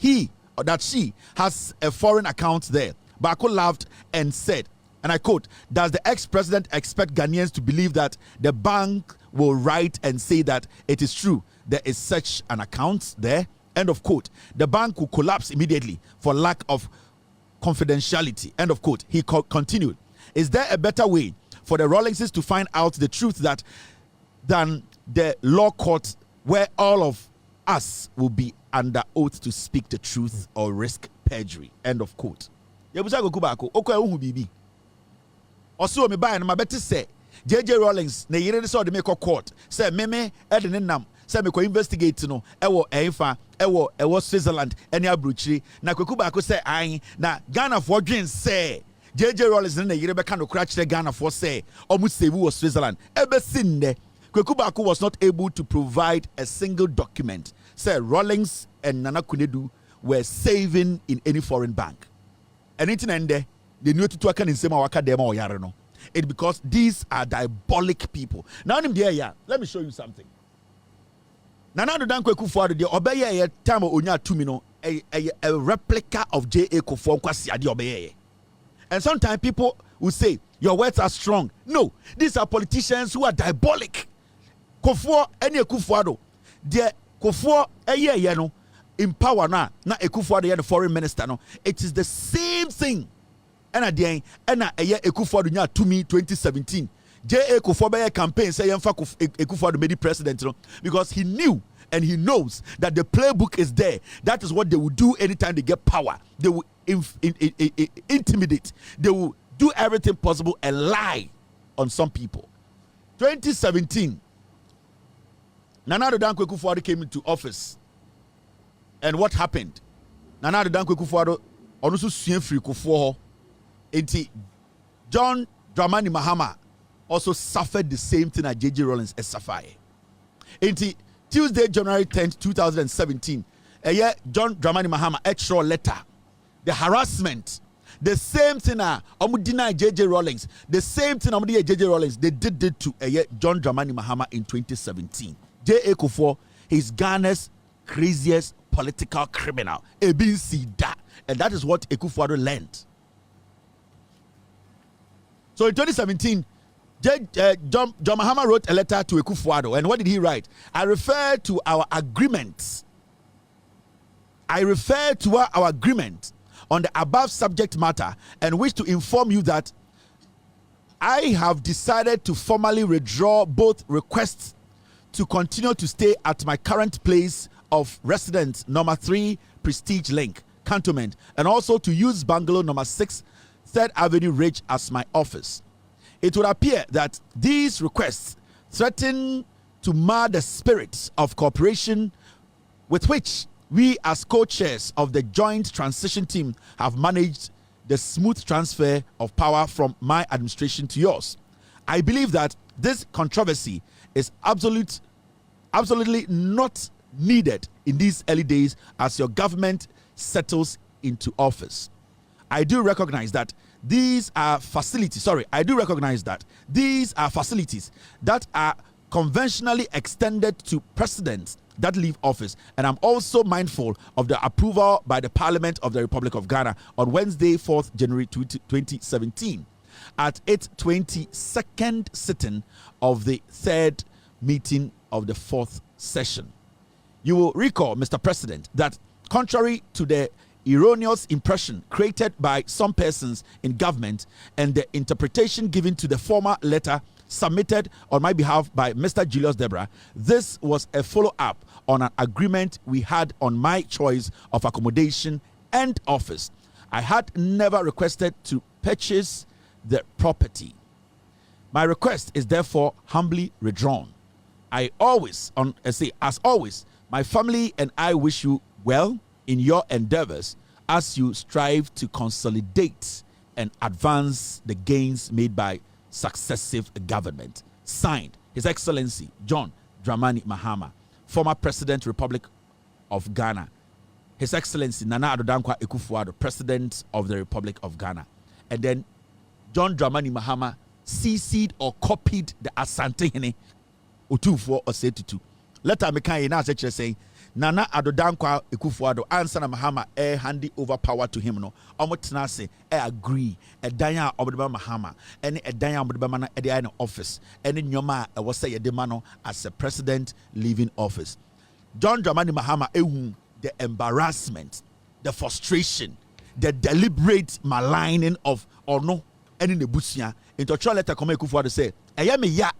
she has a foreign account there. Baako laughed and said, and I quote, "Does the ex-president expect Ghanaians to believe that the bank will write and say that it is true there is such an account there?" End of quote. "The bank will collapse immediately for lack of confidentiality." End of quote. He continued, "Is there a better way for the Rawlingses to find out the truth than the law court, where all of us will be under oath to speak the truth or risk perjury?" End of quote. Yebusa Kweku Baako, okwa ehu bibi. Oso me buy na mabeti say JJ Rawlings na yire so de make court say meme e de nam say me ko investigate no ewo efa ewo Switzerland ene abruchiri na Kweku Baako say an na Ghana for dwen say JJ Rawlings na yire be ka no kra kire Ghana for say omu save wo Switzerland ebe sinde. Kweku Baako was not able to provide a single document say Rawlings and Nana Kunedu were saving in any foreign bank. Anything ende the new to aka nsema waka dem o yare no. It because these are diabolic people. Now let me show you something. Nana Addo Kweku Fuor de obeye time onya tumi no a replica of J.A. Kufuor kwasi ade obeye. And sometimes people will say your words are strong. No, these are politicians who are diabolic. Kufuor any Kufuor de Kufuor eye no in power na Kufuor the foreign minister no. It is the same thing. And at the end, and Kufuor nya to me 2017. J.A. Kufuor campaign say Kufuor made president, because he knew and he knows that the playbook is there. That is what they will do anytime they get power. They will intimidate. They will do everything possible and lie on some people. 2017, Nana Addo Kweku Fuor came into office, and what happened? Nana Addo Kweku Fuor also sued free Kufuor. John Dramani Mahama also suffered the same thing as JJ Rawlings suffered. Tuesday, January 10th, 2017, John Dramani Mahama extra letter, the harassment, the same thing deny JJ Rawlings, the same thing JJ Rawlings, they did it to John Dramani Mahama in 2017. J.A. Kufuor, he's Ghana's craziest political criminal. And that is what Akufo-Addo learned. So in 2017, John Mahama wrote a letter to Akufo-Addo, and what did he write? I refer to our agreement. On the above subject matter and wish to inform you that I have decided to formally withdraw both requests to continue to stay at my current place of residence, number 3 Prestige Link, Cantonment, and also to use bungalow number 6 3rd Avenue Ridge as my office. It would appear that these requests threaten to mar the spirit of cooperation with which we as co-chairs of the joint transition team have managed the smooth transfer of power from my administration to yours. I believe that this controversy is absolutely not needed in these early days as your government settles into office. I do recognize that these are facilities that are conventionally extended to presidents that leave office, and I'm also mindful of the approval by the Parliament of the Republic of Ghana on Wednesday, 4th January 2017, at its 22nd sitting of the 3rd meeting of the 4th session. You will recall, Mr. President, that contrary to the erroneous impression created by some persons in government and the interpretation given to the former letter submitted on my behalf by Mr. Julius Debra, this was a follow-up on an agreement we had on my choice of accommodation and office. I had never requested to purchase the property. My request is therefore humbly withdrawn. As always, my family and I wish you well in your endeavors as you strive to consolidate and advance the gains made by successive government. Signed, His Excellency John Dramani Mahama, former President, Republic of Ghana. His Excellency Nana Addo Dankwa Akufo-Addo, President of the Republic of Ghana. And then John Dramani Mahama CC'd or copied the Asante Hene Otumfuo Osei-Tutu. Letter mekan na say Nana Addo Dankwa Akufo-Addo answer na Mahama hand over power to him no. Omo tena se agree dan a obedeba Mahama ene dan a obedeba na ede ay office ene nyoma a wo say yedema no as a president leaving office. John Dramani Mahama ehu the embarrassment, the frustration, the deliberate maligning of ono ene nebusia into a letter come Akufo-Addo say eya me ya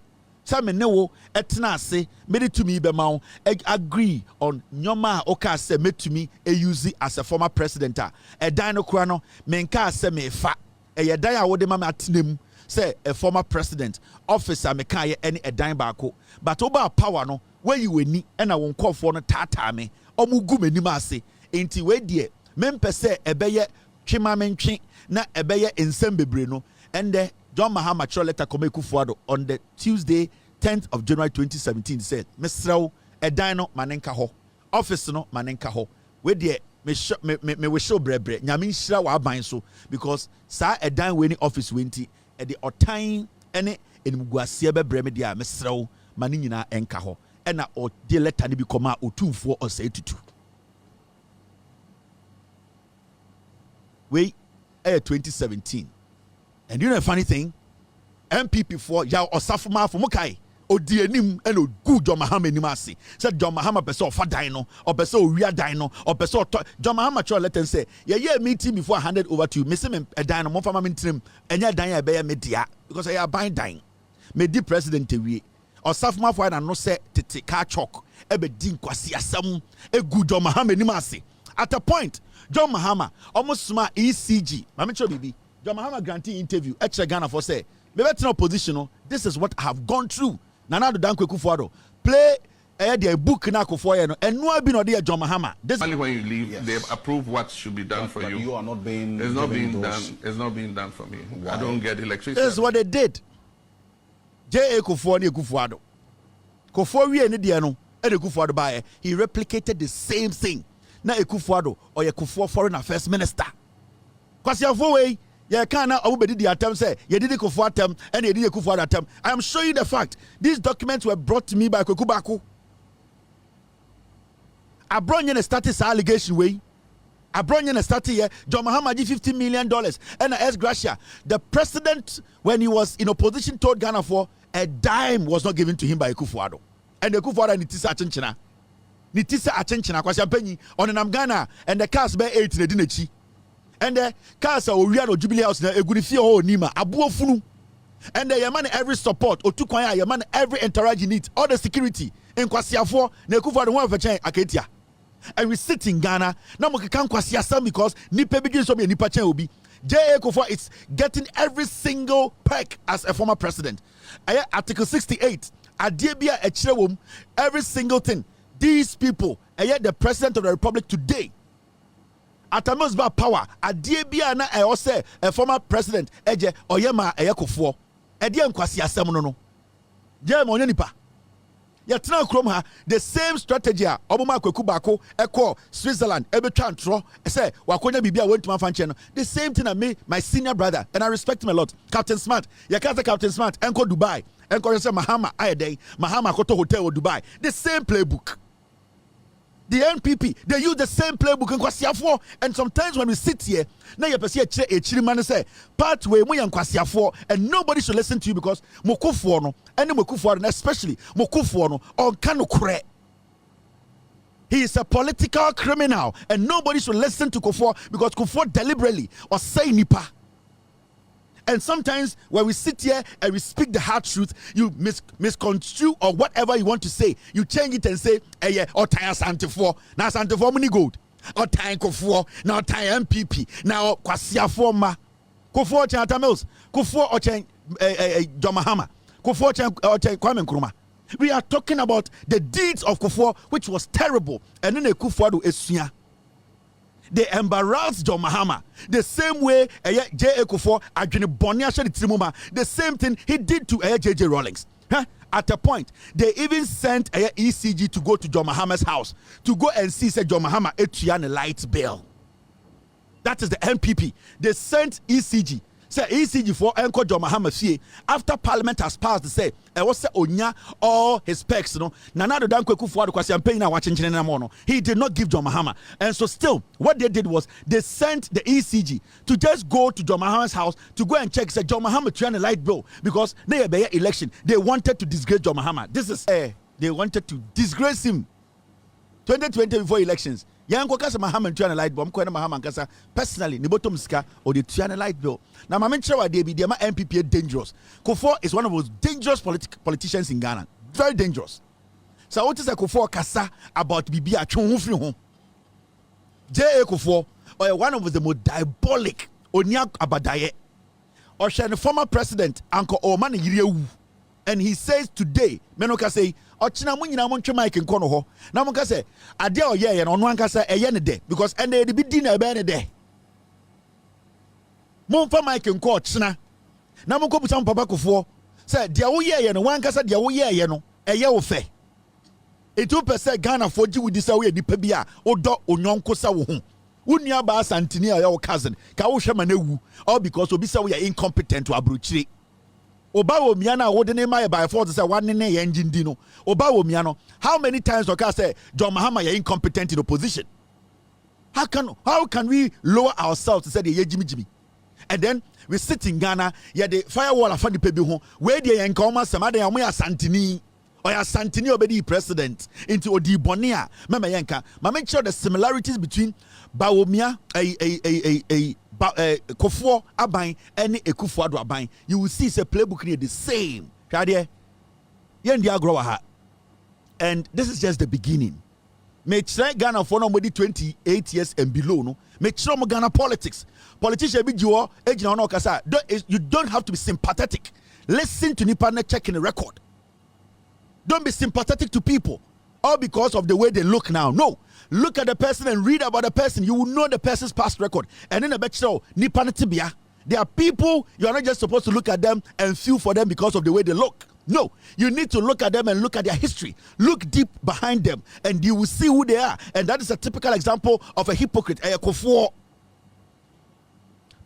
Some no etna se made to me be ma agree on nyoma oka se made to me e use as a former president a dan no kura no menka se me fa e dan a wode ma atinem say a former president officer meka ye any a dan baako but oba power no where you weni e na won kofo no tata me omugu manim ase enti we die mempe se ebeye twema mentwe na ebeye ensem bebre no ende John Mahama letter come Akufo-Addo on the Tuesday 10th of January 2017 said Mr. Edino manenka ho office no manenka ho we de me show brebre nyame nhira wa aban so because sa edan we ni office wenti e de otan ene enmuguase bebre me de a Mr. mane nyina enka ho e na o de letter ni bi koma Otumfuo Osei-Tutu we 2017. And you know the funny thing? MPP for ya osafuma for mukai odi anim and good John Mahama animasi. Said John Mahama person of dino or person we are dino or person John Mahama cho let and say yeah meeting before I handed over to you. Miss him a dino more for my trim and ya dine bear media because I are buying dying. May the president we or safuma for no say tete car chalk ebe din kwasi asam a good John Mahama animasi. At a point, John Mahama almost smart ECG. Mami cho bibi. John Mahama granting interview extra Ghana for say me better opposition this is what I have gone through. Nana Addo Dankwa Akufo-Addo play the book na Akufo no and no be no there John Mahama. This only when you leave yes. They approve what should be done for you. You are not being it's not being done. It's not being done for me. Why? I don't get electricity. This is what they did. J.A. Akufo-Addo Kofo wie ne de no e de Akufo-Addo bae he replicated the same thing. Na Akufo-Addo or Akufo foreign affairs minister. Kwasi afo yeah, can everybody the attempt say you did Akufo attempt and you did Akufo attempt. I am showing you the fact. These documents were brought to me by Kokubaku. Abronye started allegation way. Abronye started here. John Mahama $50 million. And as Gracia, the president, when he was in opposition, told Ghana for a dime was not given to him by Akufo-Addo. And Akufo-Addo nitisa achenchina. Nitisa achenchina kwa siampenyi on an Ghana and the cars by 8 in the dinechi. And the cars are Oriano Jubilee House na egunifi ho nima abuo funu. And the yaman every support otukwanya yaman every entourage you need all the security in kwasiafo na Akufo-Addo one of aketia. And we sit in Ghana now we can kwasiasa because nipa begin so be nipa chen obi. J.A. Akufo is getting every single perk as a former president. Article 68 Adebia Echirewom, every single thing. These people, the president of the republic today, Atamos ba power, Adebia na say a former president, Eje Oyema Akufo. Edian kwasi asem no no. Je monye nipa. Yatna krom ha the same strategy a oboma kwaku bako ekọ Switzerland ebetwa ntro say wakonya bibia wentuma fanche no. The same thing I made my senior brother and I respect him a lot. Captain Smart. Yakata Captain Smart enko Dubai. Enko say Mahama ayedey. Mahama koto hotel in Dubai. The same playbook. The NPP, they use the same playbook in Kwasiafo. And sometimes when we sit here, now you perceive a chiriman say, part way we Kwasiafo, and nobody should listen to you because Mokufuono, and Mokufuono, especially Mokufuono, on Kano Kure. He is a political criminal, and nobody should listen to Kufuor because Kufuor deliberately or say nipa. And sometimes when we sit here and we speak the hard truth, you misconstrue or whatever you want to say. You change it and say, yeah, or time Santifor, now Santifor money gold, or time Kufuor, now time MPP, now Kwasiafo ma, Kufuor Chanta Mills, Kufuor or Chen John Mahama, Kufuor or Chen Kwame Nkrumah. We are talking about the deeds of Kufuor, which was terrible, and then Kufuor is Suya. They embarrassed John Mahama the same way J.A. Kufuor the same thing he did to J.J. Rawlings. At a point, they even sent ECG to go to John Mahama's house to go and see say John Mahama a light bill. That is the NPP. They sent ECG. Say ECG for Enko John Mahama fie after Parliament has passed. Say was say onya all his specs. No, Nanado Danko Kufuor kwasi campaign na watching na mono. He did not give John Mahama, and so still what they did was they sent the ECG to just go to John Mahama's house to go and check. Say John Mahama trying a light bill because they be election. They wanted to disgrace John Mahama. This is they wanted to disgrace him. 2020 before elections. Yanko kasa Mahama trying a light bill. Mko na Mahama kasa personally ni bottom ska or the trying a light bill. Now my mention wa they be the NPP dangerous. Kufuor is one of those dangerous politicians in Ghana. Very dangerous. So what is a Kufuor kasa about bibi a chonfri ho? J.A. Kufuor or one of the most diabolic onya abadaye. Or the former president Uncle Oman Yiriewu. And he says today, Menoka say, Ochina munyina monche Mike in kono ho. Na monka say, ade o ye no anka say eye ne de because and they be dinner be ne de. Monfa Mike in ko ochina. Na monko busa papa Kufuor say dia wo ye no wanka say dia wo ye no eye wo fe. Etu pese Ghana for ji wudi say wo ye dipa bia odo onyonko sa wo hu. Unia ba santini a your cousin ka wo hwe manewu all because obi say we are incompetent to abrochire. Obawo miana wo de ne my by force say one ne engine dino. Obawo miano how many times oka say John Mahama you incompetent in opposition? How can we lower ourselves to say the jimmy? And then we sit in Ghana, yeah, the firewall afan the pebi ho where the enkoma samade ya mo ya santini or ya santini obedi president into odi bonia mama yanka ma make sure the similarities between Bawumia Kufuor aban any Akufo-Addo aban you will see a playbook near the same and this is just the beginning. Me try Ghana for nobody 28 years and below no me try Ghana politics politician be you you don't have to be sympathetic. Listen to nipa na checking the record. Don't be sympathetic to people all because of the way they look now. No, look at the person and read about the person. You will know the person's past record. And in a bet show, nipa na tibia. There are people you are not just supposed to look at them and feel for them because of the way they look. No, you need to look at them and look at their history. Look deep behind them and you will see who they are. And that is a typical example of a hypocrite, a Kufuor.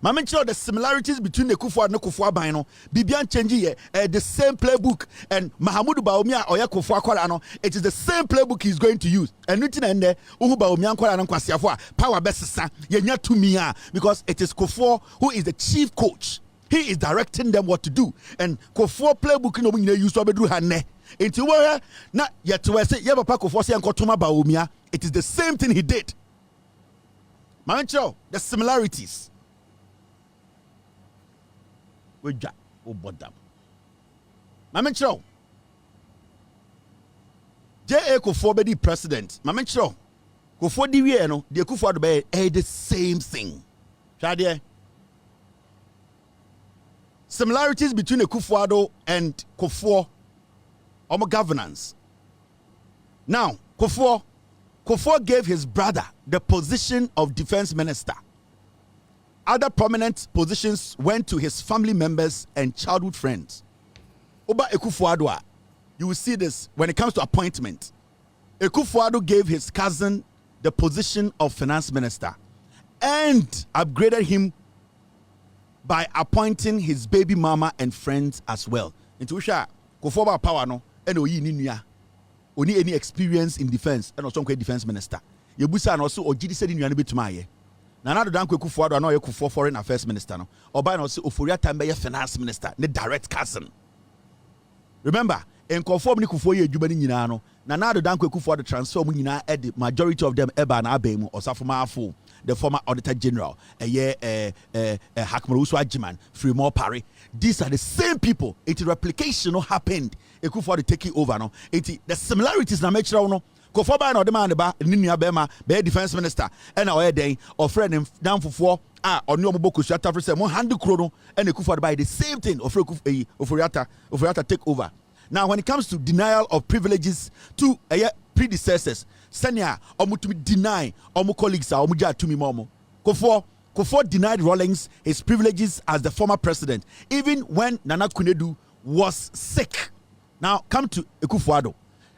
the similarities between the Kufuor and the Kufuor Bino, Bibian Chenji, the same playbook, and Mahamudu Baumia or Kufuor Kwalano, it is the same playbook he's going to use. And written in there, Baumia Kwalano Kwasiafwa, power best, Yenya Tumia, because it is Kufuor who is the chief coach. He is directing them what to do. And Kufuor playbook, no one use to be hane. Into where not yet to say, Yabapa Kufuor say Kotuma Baumia, it is the same thing he did. Mancho, the similarities. Weja obodam. Mamencho. J.A. Kufuor be the president. Mamencho. Kufuor di wie no, the Kufuor be the same thing. Shade. Similarities between the Kufuor and Kufuor governance. Now, Kufuor gave his brother the position of defense minister. Other prominent positions went to his family members and childhood friends. Oba Ekufuor, you will see this when it comes to appointment. Ekufuor gave his cousin the position of finance minister and upgraded him by appointing his baby mama and friends as well. Into Usha, Kufuor power no, and oyi ninuya, oni any experience in defense, and also defense minister. Yebusa and also ojidi said in your bit my. Nana dan Kufuor do no Kufuor foreign affairs minister no. Oba no say Oforiatta be finance minister, ne direct cousin. Remember, en conform ni Kufuor ye adwuma ni nyina no. Nana dan Kufuor the transfer mu nyina the majority of them eba na abemu Osafoma Afo, the former auditor general, Hakmarusu Ajiman, Fremont Parry. These are the same people. It replication no happened. Kufuor taking over no. It the similarities na make sure no. Kufuor ba na odema ba ni nua bema be defense minister and our den or friend him down for onu omobo Kufuor for say mo handle kro no and Kufuor by the same thing of Oforiatta take over. Now when it comes to denial of privileges to predecessors, senior omutumi deny omu colleagues are omuja tumi momo. Kufuor denied Rawlings his privileges as the former president even when Nana Kunedu was sick. Now come to Ekufuor.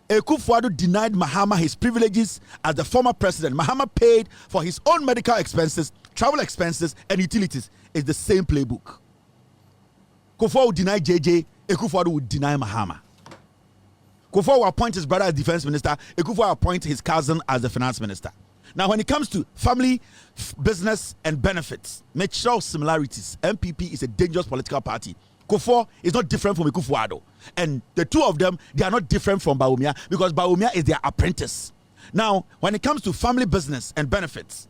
Ekufuor denied Mahama his privileges as the former president. Mahama paid for his own medical expenses, travel expenses, and utilities. It's the same playbook. Kufuor would deny JJ, Ekufuor would deny Mahama. Kufuor will appoint his brother as defense minister, Ekufuor will appoint his cousin as the finance minister. Now, when it comes to family, business, and benefits, make sure similarities. MPP is a dangerous political party. Kufuor is not different from Ekufuor. And the two of them, they are not different from Baumia because Baumia is their apprentice. Now, when it comes to family business and benefits,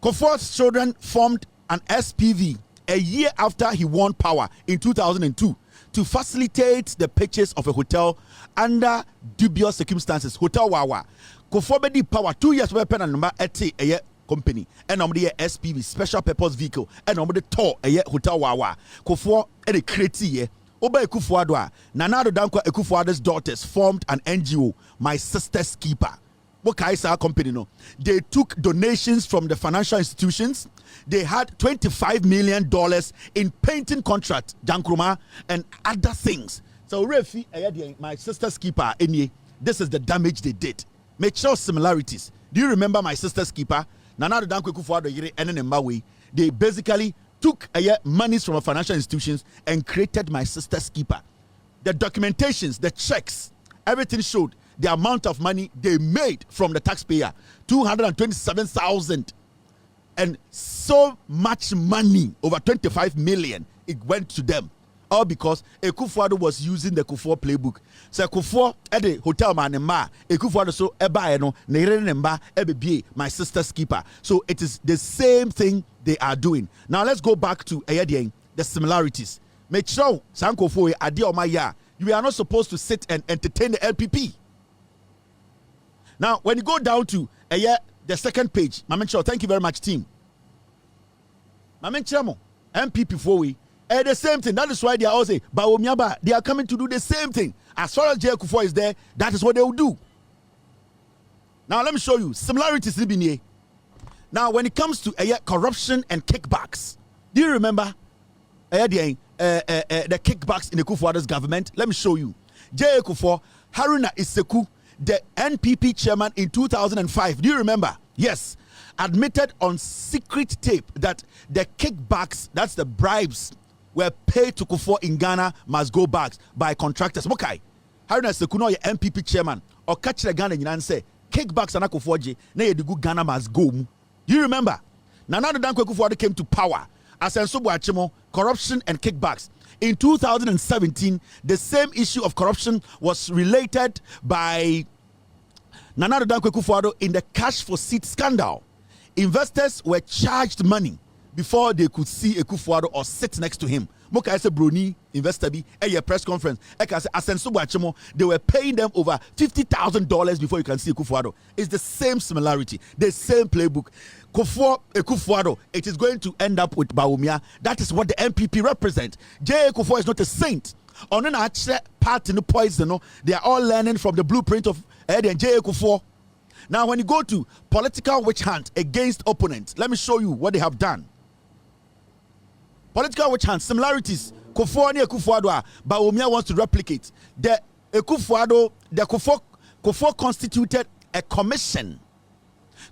Kufuor's children formed an SPV a year after he won power in 2002 to facilitate the purchase of a hotel under dubious circumstances. Hotel Wawa. Kufuor be the power 2 years weapon and number 80 a year company and the SPV special purpose vehicle and the tour a hotel Wawa. Kufuor and a creative Oba Ekufuor Nana Danko Ekufuor's daughters formed an NGO, My Sister's Keeper. What company no? They took donations from the financial institutions. They had $25 million in painting contract, Jankruma, and other things. So Refi, My Sister's Keeper, this is the damage they did. Make sure similarities. Do you remember My Sister's Keeper? Nana Danko Ekufuor and Mbawe. They basically took monies from financial institutions and created My Sister's Keeper. The documentations, the checks, everything showed the amount of money they made from the taxpayer, 227,000, and so much money, over 25 million, it went to them. All because Ekufuor was using the Kufuor playbook. So Kufuor at the hotel man ma Ekufuor so eba no nemba ebie My Sister's Keeper. So it is the same thing they are doing. Now let's go back to the similarities. Make sure Sankofo adi omaya, you are not supposed to sit and entertain the LPP. Now, when you go down to the second page, Mamencho, thank you very much, team. Mamencho, MPP for we, the same thing. That is why they are all saying, Baomiaba, they are coming to do the same thing. As far as J. Kufuor is there, that is what they will do. Now, let me show you similarities. Now, when it comes to corruption and kickbacks, do you remember the kickbacks in the Kufuor's government? Let me show you. J. Kufuor, Haruna Iseku, the NPP chairman in 2005. Do you remember? Yes. admitted on secret tape that the kickbacks, that's the bribes, were paid to Kufuor in Ghana must go back by contractors. Okay. Haruna Sekuno, your NPP chairman, or catch the Ghana and say, kickbacks and Kufuor, na yedigu Ghana must go. Do you remember? Nana Dankwa Kufuor came to power as Ensobu Achimo, corruption and kickbacks. In 2017, the same issue of corruption was related by Nana Dankwa Kufuor in the cash for seat scandal. Investors were charged money before they could see Kufuor or sit next to him. Moka ese Brony investor be a press conference. Eka se Asensubu Achimo, they were paying them over $50,000 before you can see Kufuor. It's the same similarity, the same playbook. Kufuor, it is going to end up with Bawumia. That is what the NPP represent. J.A. Kufuor is not a saint. On an actual part in the poison, they are all learning from the blueprint of J.A. Kufuor. Now, when you go to political witch hunt against opponents, let me show you what they have done. Political witch hunt, similarities. Kufuor and Kufuor, Bawumia wants to replicate. The Kufuor constituted a commission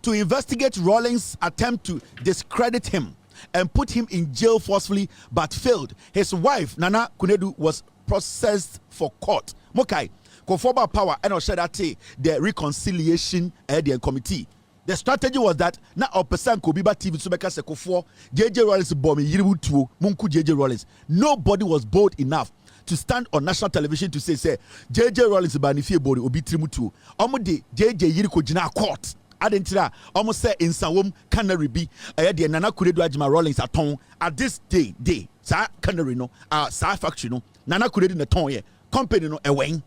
to investigate Rawlings' attempt to discredit him and put him in jail forcefully, but failed. His wife, Nana Kunedu, was processed for court. Mokai, Kufuor power and Oshadate, the reconciliation committee. The strategy was that na opesan Kobiba TV to make us a Kufuor, JJ Rawlings bomb Yiribu tu Munku JJ Rawlings. Nobody was bold enough to stand on national television to say JJ Rawlings banifie body obi trimutu. Omode JJ Yiriko jina court. Adentira almost say in Sawom Canary be the Nana Kuredu Ajima Rawlings at this day sa Canary no sa factory no Nana Kuredu na ton ye company no away.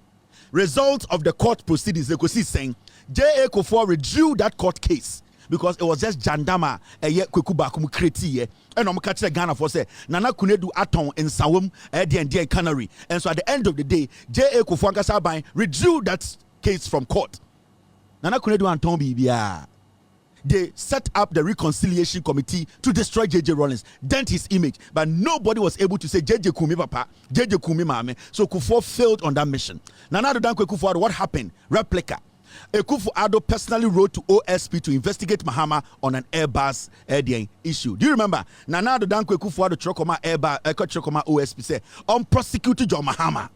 Results of the court proceedings they could see saying J.A. Kufuor withdrew that court case because it was just jandama kwekuba kum kreti and I'm catching Ghana for say Nana Kunedu aton in Sawom and Canary, and so at the end of the day J.A. Kufuor Kasabai withdrew that case from court. Nana Kunedu and Tom Bibia. They set up the reconciliation committee to destroy JJ Rawlings, dent his image, but nobody was able to say JJ Kumi Papa, JJ Kumi Mame. So Kufuor failed on that mission. Nana Dankwa Kufuor, what happened? Replica. Akufo-Addo personally wrote to OSP to investigate Mahama on an Airbus issue. Do you remember? Nana Dankwa Akufo-Addo Chokoma Airbus, Chokoma OSP said, unprosecuted John Mahama.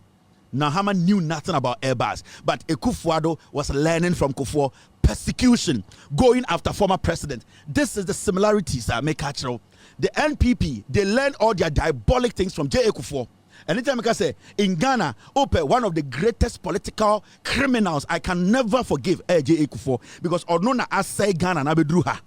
Mahama knew nothing about Airbus, but Akufo-Addo was learning from Kufuor. Persecution, going after former president. This is the similarities that make actual. The NPP, they learn all their diabolic things from J.A. Kufuor. Anytime I can say, in Ghana, Ope, one of the greatest political criminals I can never forgive, J.A. Kufuor, because Odnona as say Ghana na bedruha.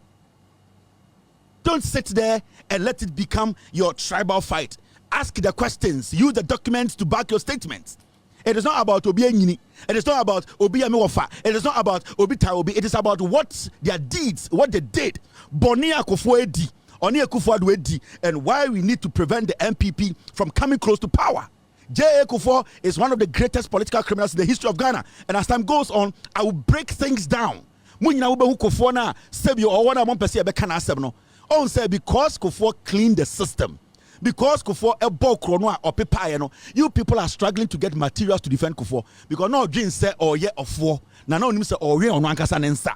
Don't sit there and let it become your tribal fight. Ask the questions, use the documents to back your statements. It is not about Obi Enyini. It is not about Obi Amewofa. It is not about Obi Taobi. It is about what their deeds, what they did. Bonia Kufuor edi, Oni Akufo-Addo edi, and why we need to prevent the NPP from coming close to power. J.A. Kufuor is one of the greatest political criminals in the history of Ghana. And as time goes on, I will break things down. Munyina ube hu Kufuor na sebio or one among pesi ebe kana asem no. On say because Kufuor cleaned the system. Because Kufuor ebo krono or pepa no, you people are struggling to get materials to defend Kufuor because no dream say or ye of war. Na no nim say or ye on wankasa nensa.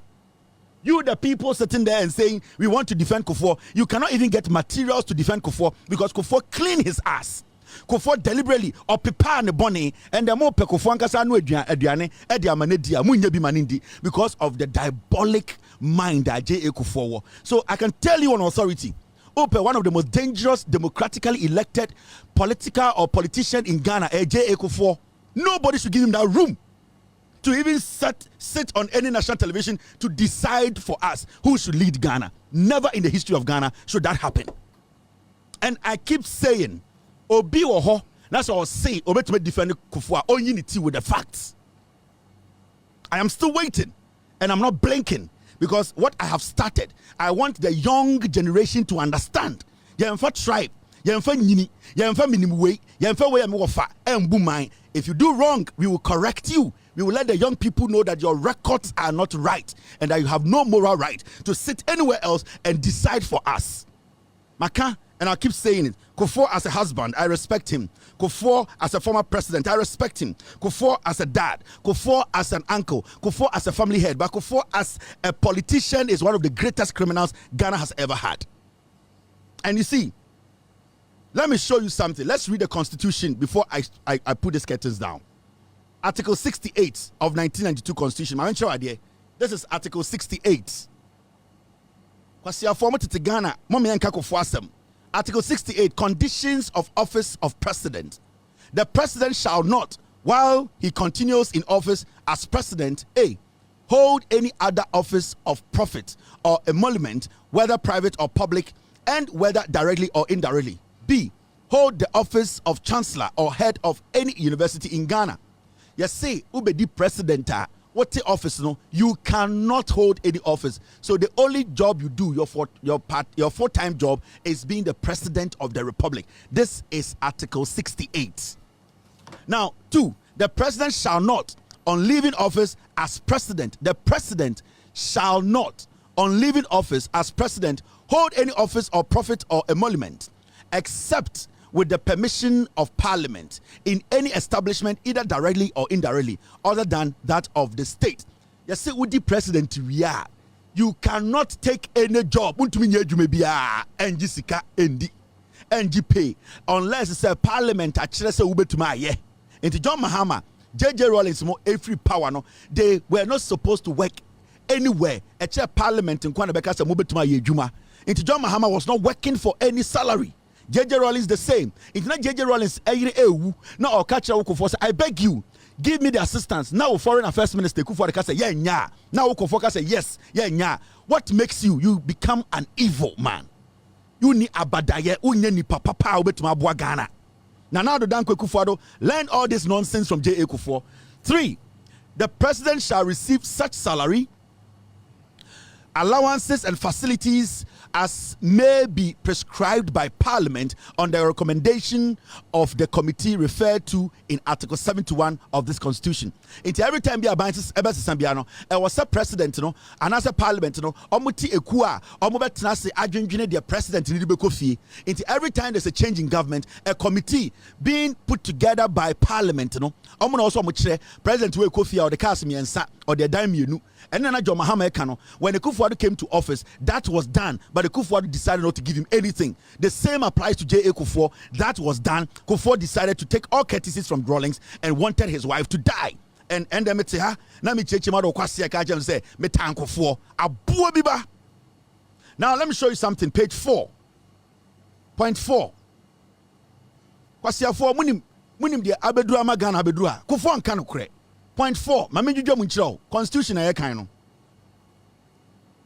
You the people sitting there and saying we want to defend Kufuor, you cannot even get materials to defend Kufuor because Kufuor clean his ass. Kufuor deliberately or pepa ne boni and the more pe Kufuor ankasa no aduane e dia manedia munye bi manindi because of the diabolic mind that J.A. Kufuor. So I can tell you on authority, Ope, one of the most dangerous democratically elected political or politician in Ghana, J.A. Kufuor. Nobody should give him that room to even sit on any national television to decide for us who should lead Ghana. Never in the history of Ghana should that happen. And I keep saying, Obi Oho, that's what I'll say, Obi to defend Kufuor, all unity with the facts. I am still waiting, and I'm not blinking. Because what I have started, I want the young generation to understand. Yemfa tribe, yemfa nyini, yemfa minimwe, yemfa we amewofa, embumai. If you do wrong, we will correct you. We will let the young people know that your records are not right and that you have no moral right to sit anywhere else and decide for us. Maka and I keep saying it. Kufuor as a husband, I respect him. Kufuor as a former president, I respect him. Kufuor as a dad, Kufuor as an uncle, Kufuor as a family head, but Kufuor as a politician is one of the greatest criminals Ghana has ever had. And you see, let me show you something. Let's read the Constitution before I put the curtains down. Article 68 of 1992 Constitution. This is Article 68. Article 68, conditions of office of president. The president shall not, while he continues in office as president, A, hold any other office of profit or emolument, whether private or public, and whether directly or indirectly. B, hold the office of chancellor or head of any university in Ghana. Yes, say, ubedi president, what the office, no, you cannot hold any office. So the only job you do, your full-time job, is being the president of the republic. This is Article 68. Now, 2, the president shall not, on leaving office as president, the president shall not, on leaving office as president, hold any office or profit or emolument, except with the permission of parliament in any establishment, either directly or indirectly, other than that of the state. You see, with the president, you cannot take any job and pay unless it's a parliament actually say ubetuma. Into John Mahama, JJ Rawlings more every power no, they were not supposed to work anywhere except parliament in Kwanabeka say ubetuma yejuma. Into John Mahama was not working for any salary. JJ Rawlings the same. It's not JJ Rawlings now or catch Kufuor say, I beg you, give me the assistance. Now Foreign Affairs Minister Kufuor say, yeah, nya. Now Kufuor say, yes, yeah, nya. What makes you become an evil man? You ni abadaye, unye ni papa ubetuma bua Ghana. Now the Danko Kufuor learn all this nonsense from J.A. Kufuor. 3, the president shall receive such salary, allowances and facilities as may be prescribed by Parliament on the recommendation of the committee referred to in Article 71 of this Constitution. Into every time be a was a president, and as a Parliament, omuti ekua, omubetnase adwendwene the president in the into every time there's a change in government, a committee being put together by Parliament, omuno also muchre President we Kofi or the Kasimiensa or the Daimienu. And then John Mahama Ekano, when the Kufuor came to office, that was done, but the Kufuor decided not to give him anything. The same applies to J.A. Kufuor. That was done. Kufuor decided to take all courtesies from Rawlings and wanted his wife to die. And then me say, na me cheche mado kwasi aka say me tan Kufuor abuo biba. Now let me show you something. Page 4. Point 4. Kwasi afo munim de abedura magana abedura. Kufuor nka no kure. Point 4. Constitution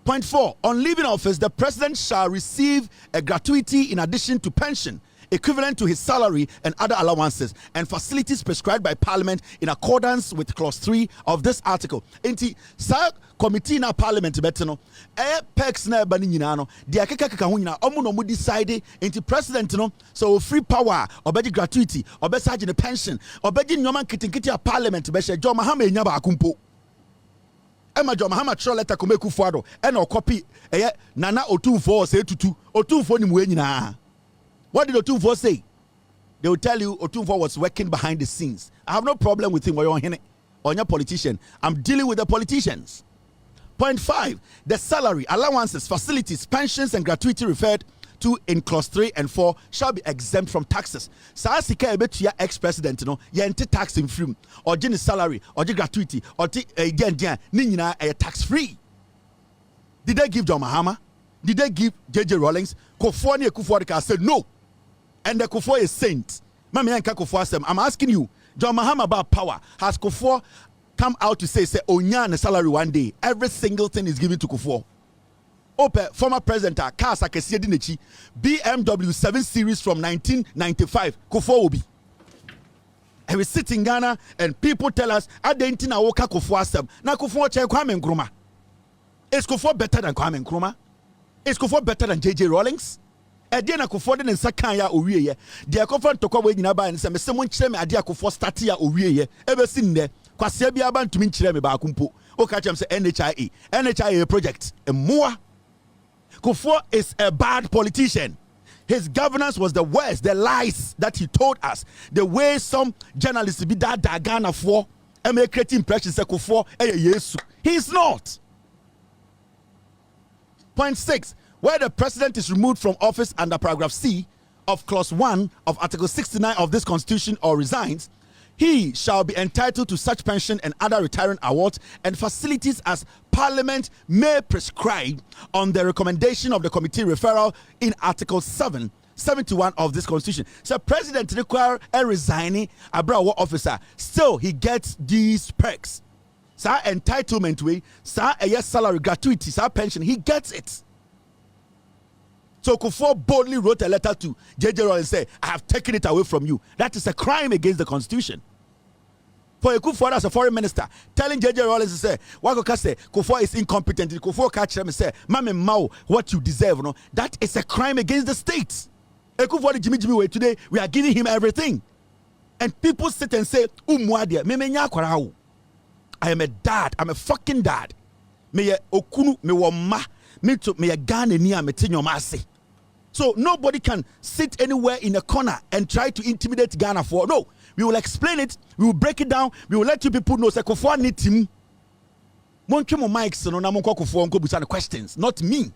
Point 4. On leaving office, the president shall receive a gratuity in addition to pension, equivalent to his salary and other allowances and facilities prescribed by Parliament in accordance with Clause 3 of this article. Inti sa committee na Parliament beteno pex na bani nyina no de akeka ho nyina omo no mo decide inti president no so free power obeji gratuity obesage the pension obeji nyoma nkitinkiti a Parliament be she John Mahama enya ba akumpo Emma John Mahama throw letter ko meku fuado e na copy nana otumfo say tutu otumfo ni mu nyina. What did Otumfo say? They will tell you Otumfo was working behind the scenes. I have no problem with him or your politician. I'm dealing with the politicians. Point 5. The salary, allowances, facilities, pensions, and gratuity referred to in Clause 3 and 4 shall be exempt from taxes. Saasika ebetuya ex-president yente tax in free or gene salary or the gratuity or ninyina tax free. Did they give John Mahama? Did they give JJ Rawlings? Kufuor said no. And the Kufuor is saint. I'm asking you, John Mahama about power. Has Kufuor come out to say Onya salary one day? Every single thing is given to Kufuor. Former president, cars BMW 7 Series from 1995. Kufuor will be. And we sit in Ghana and people tell us, Adentina Woka Kufuor. Na Kufuor che Kwame Nkrumah. Is Kufuor better than Kwame Nkrumah? Is Kufuor better than JJ Rawlings? Ediana Kufuor den sakan ya owie ye. De akofo ntokwa we nyina ba nse me se mo nkyere me ade Kufuor start ya owie ye. Ebe si nne kwase bia ba ntumi nkyere me ba akumpo. O ka chem se NHIA project. Emoa. Kufuor is a bad politician. His governance was the worst, the lies that he told us, the way some journalists be that Ghana for and make creating impressions for he's not. Point 6, where the president is removed from office under paragraph C of clause 1 of article 69 of this constitution or resigns, he shall be entitled to such pension and other retirement awards and facilities as Parliament may prescribe on the recommendation of the committee referral in Article 71 of this constitution. So President require a resigning Abronye officer, still he gets these perks. Sa entitlement way, sa a salary gratuity, sa pension, he gets it. So Kufuor boldly wrote a letter to J.J. Rawlings and said, I have taken it away from you. That is a crime against the constitution. For a Kufuor as a foreign minister, telling J.J. Rawlings to say, Wako say Kufuor is incompetent. Kufuor catch him and say, Mame Mao, what you deserve, no? That is a crime against the state. A Kufuor Jimmy way today, we are giving him everything. And people sit and say, Umwadia, me nya kwarao. I am a dad, I'm a fucking dad. Me ye okunu, me wama, me to me ye Ghana niya me tinyo masi. So nobody can sit anywhere in a corner and try to intimidate Ghana for. No, we will explain it. We will break it down. We will let you people know. Say Kufuor need him. Monkey mics no na monko Kufuor nko busa questions. Not me.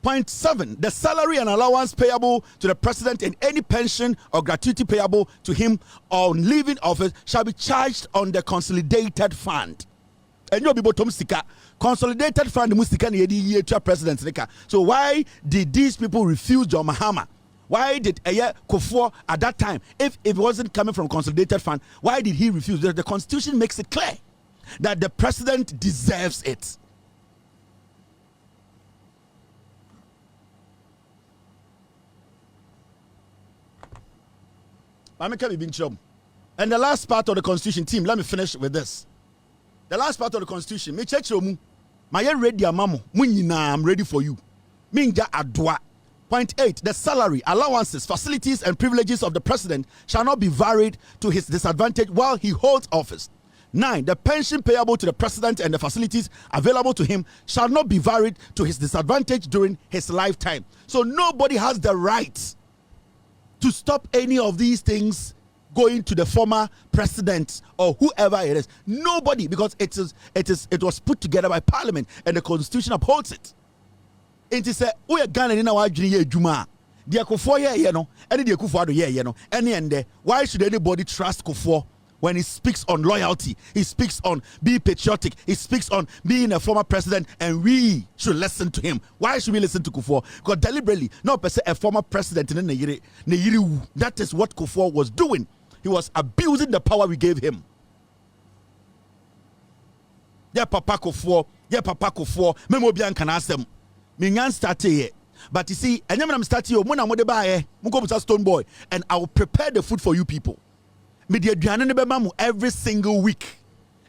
Point 7. The salary and allowance payable to the president and any pension or gratuity payable to him on leaving office shall be charged on the consolidated fund. And you'll be bottom sika. Consolidated fund musika ni yedi president nika. So why did these people refuse John Mahama? Why did Kufuor at that time, if it wasn't coming from consolidated fund, why did he refuse? The constitution makes it clear that the president deserves it. And the last part of the constitution, team, let me finish with this. The last part of the constitution, me check you, my ready amamo, I'm ready for you. Minja adwa. Point 8, the salary, allowances, facilities, and privileges of the president shall not be varied to his disadvantage while he holds office. 9, the pension payable to the president and the facilities available to him shall not be varied to his disadvantage during his lifetime. So nobody has the right to stop any of these things going to the former president or whoever it is. Nobody, because it was put together by Parliament and the Constitution upholds it. It is a we are Ghana in our Juma. The Kufuor ye no, and the Kufuor ye no, and why should anybody trust Kufuor when he speaks on loyalty? He speaks on being patriotic. He speaks on being a former president, and we should listen to him. Why should we listen to Kufuor? Because deliberately, no person a former president in that is what Kufuor was doing. He was abusing the power we gave him. Yeah, Papa Kufuor, Memo Bian can ask them. Mingan started, but you see, and then I'm starting you, Stone Boy, and I will prepare the food for you people. Every single week.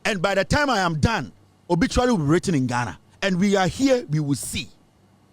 And by the time I am done, obituary will be written in Ghana. And we are here, we will see.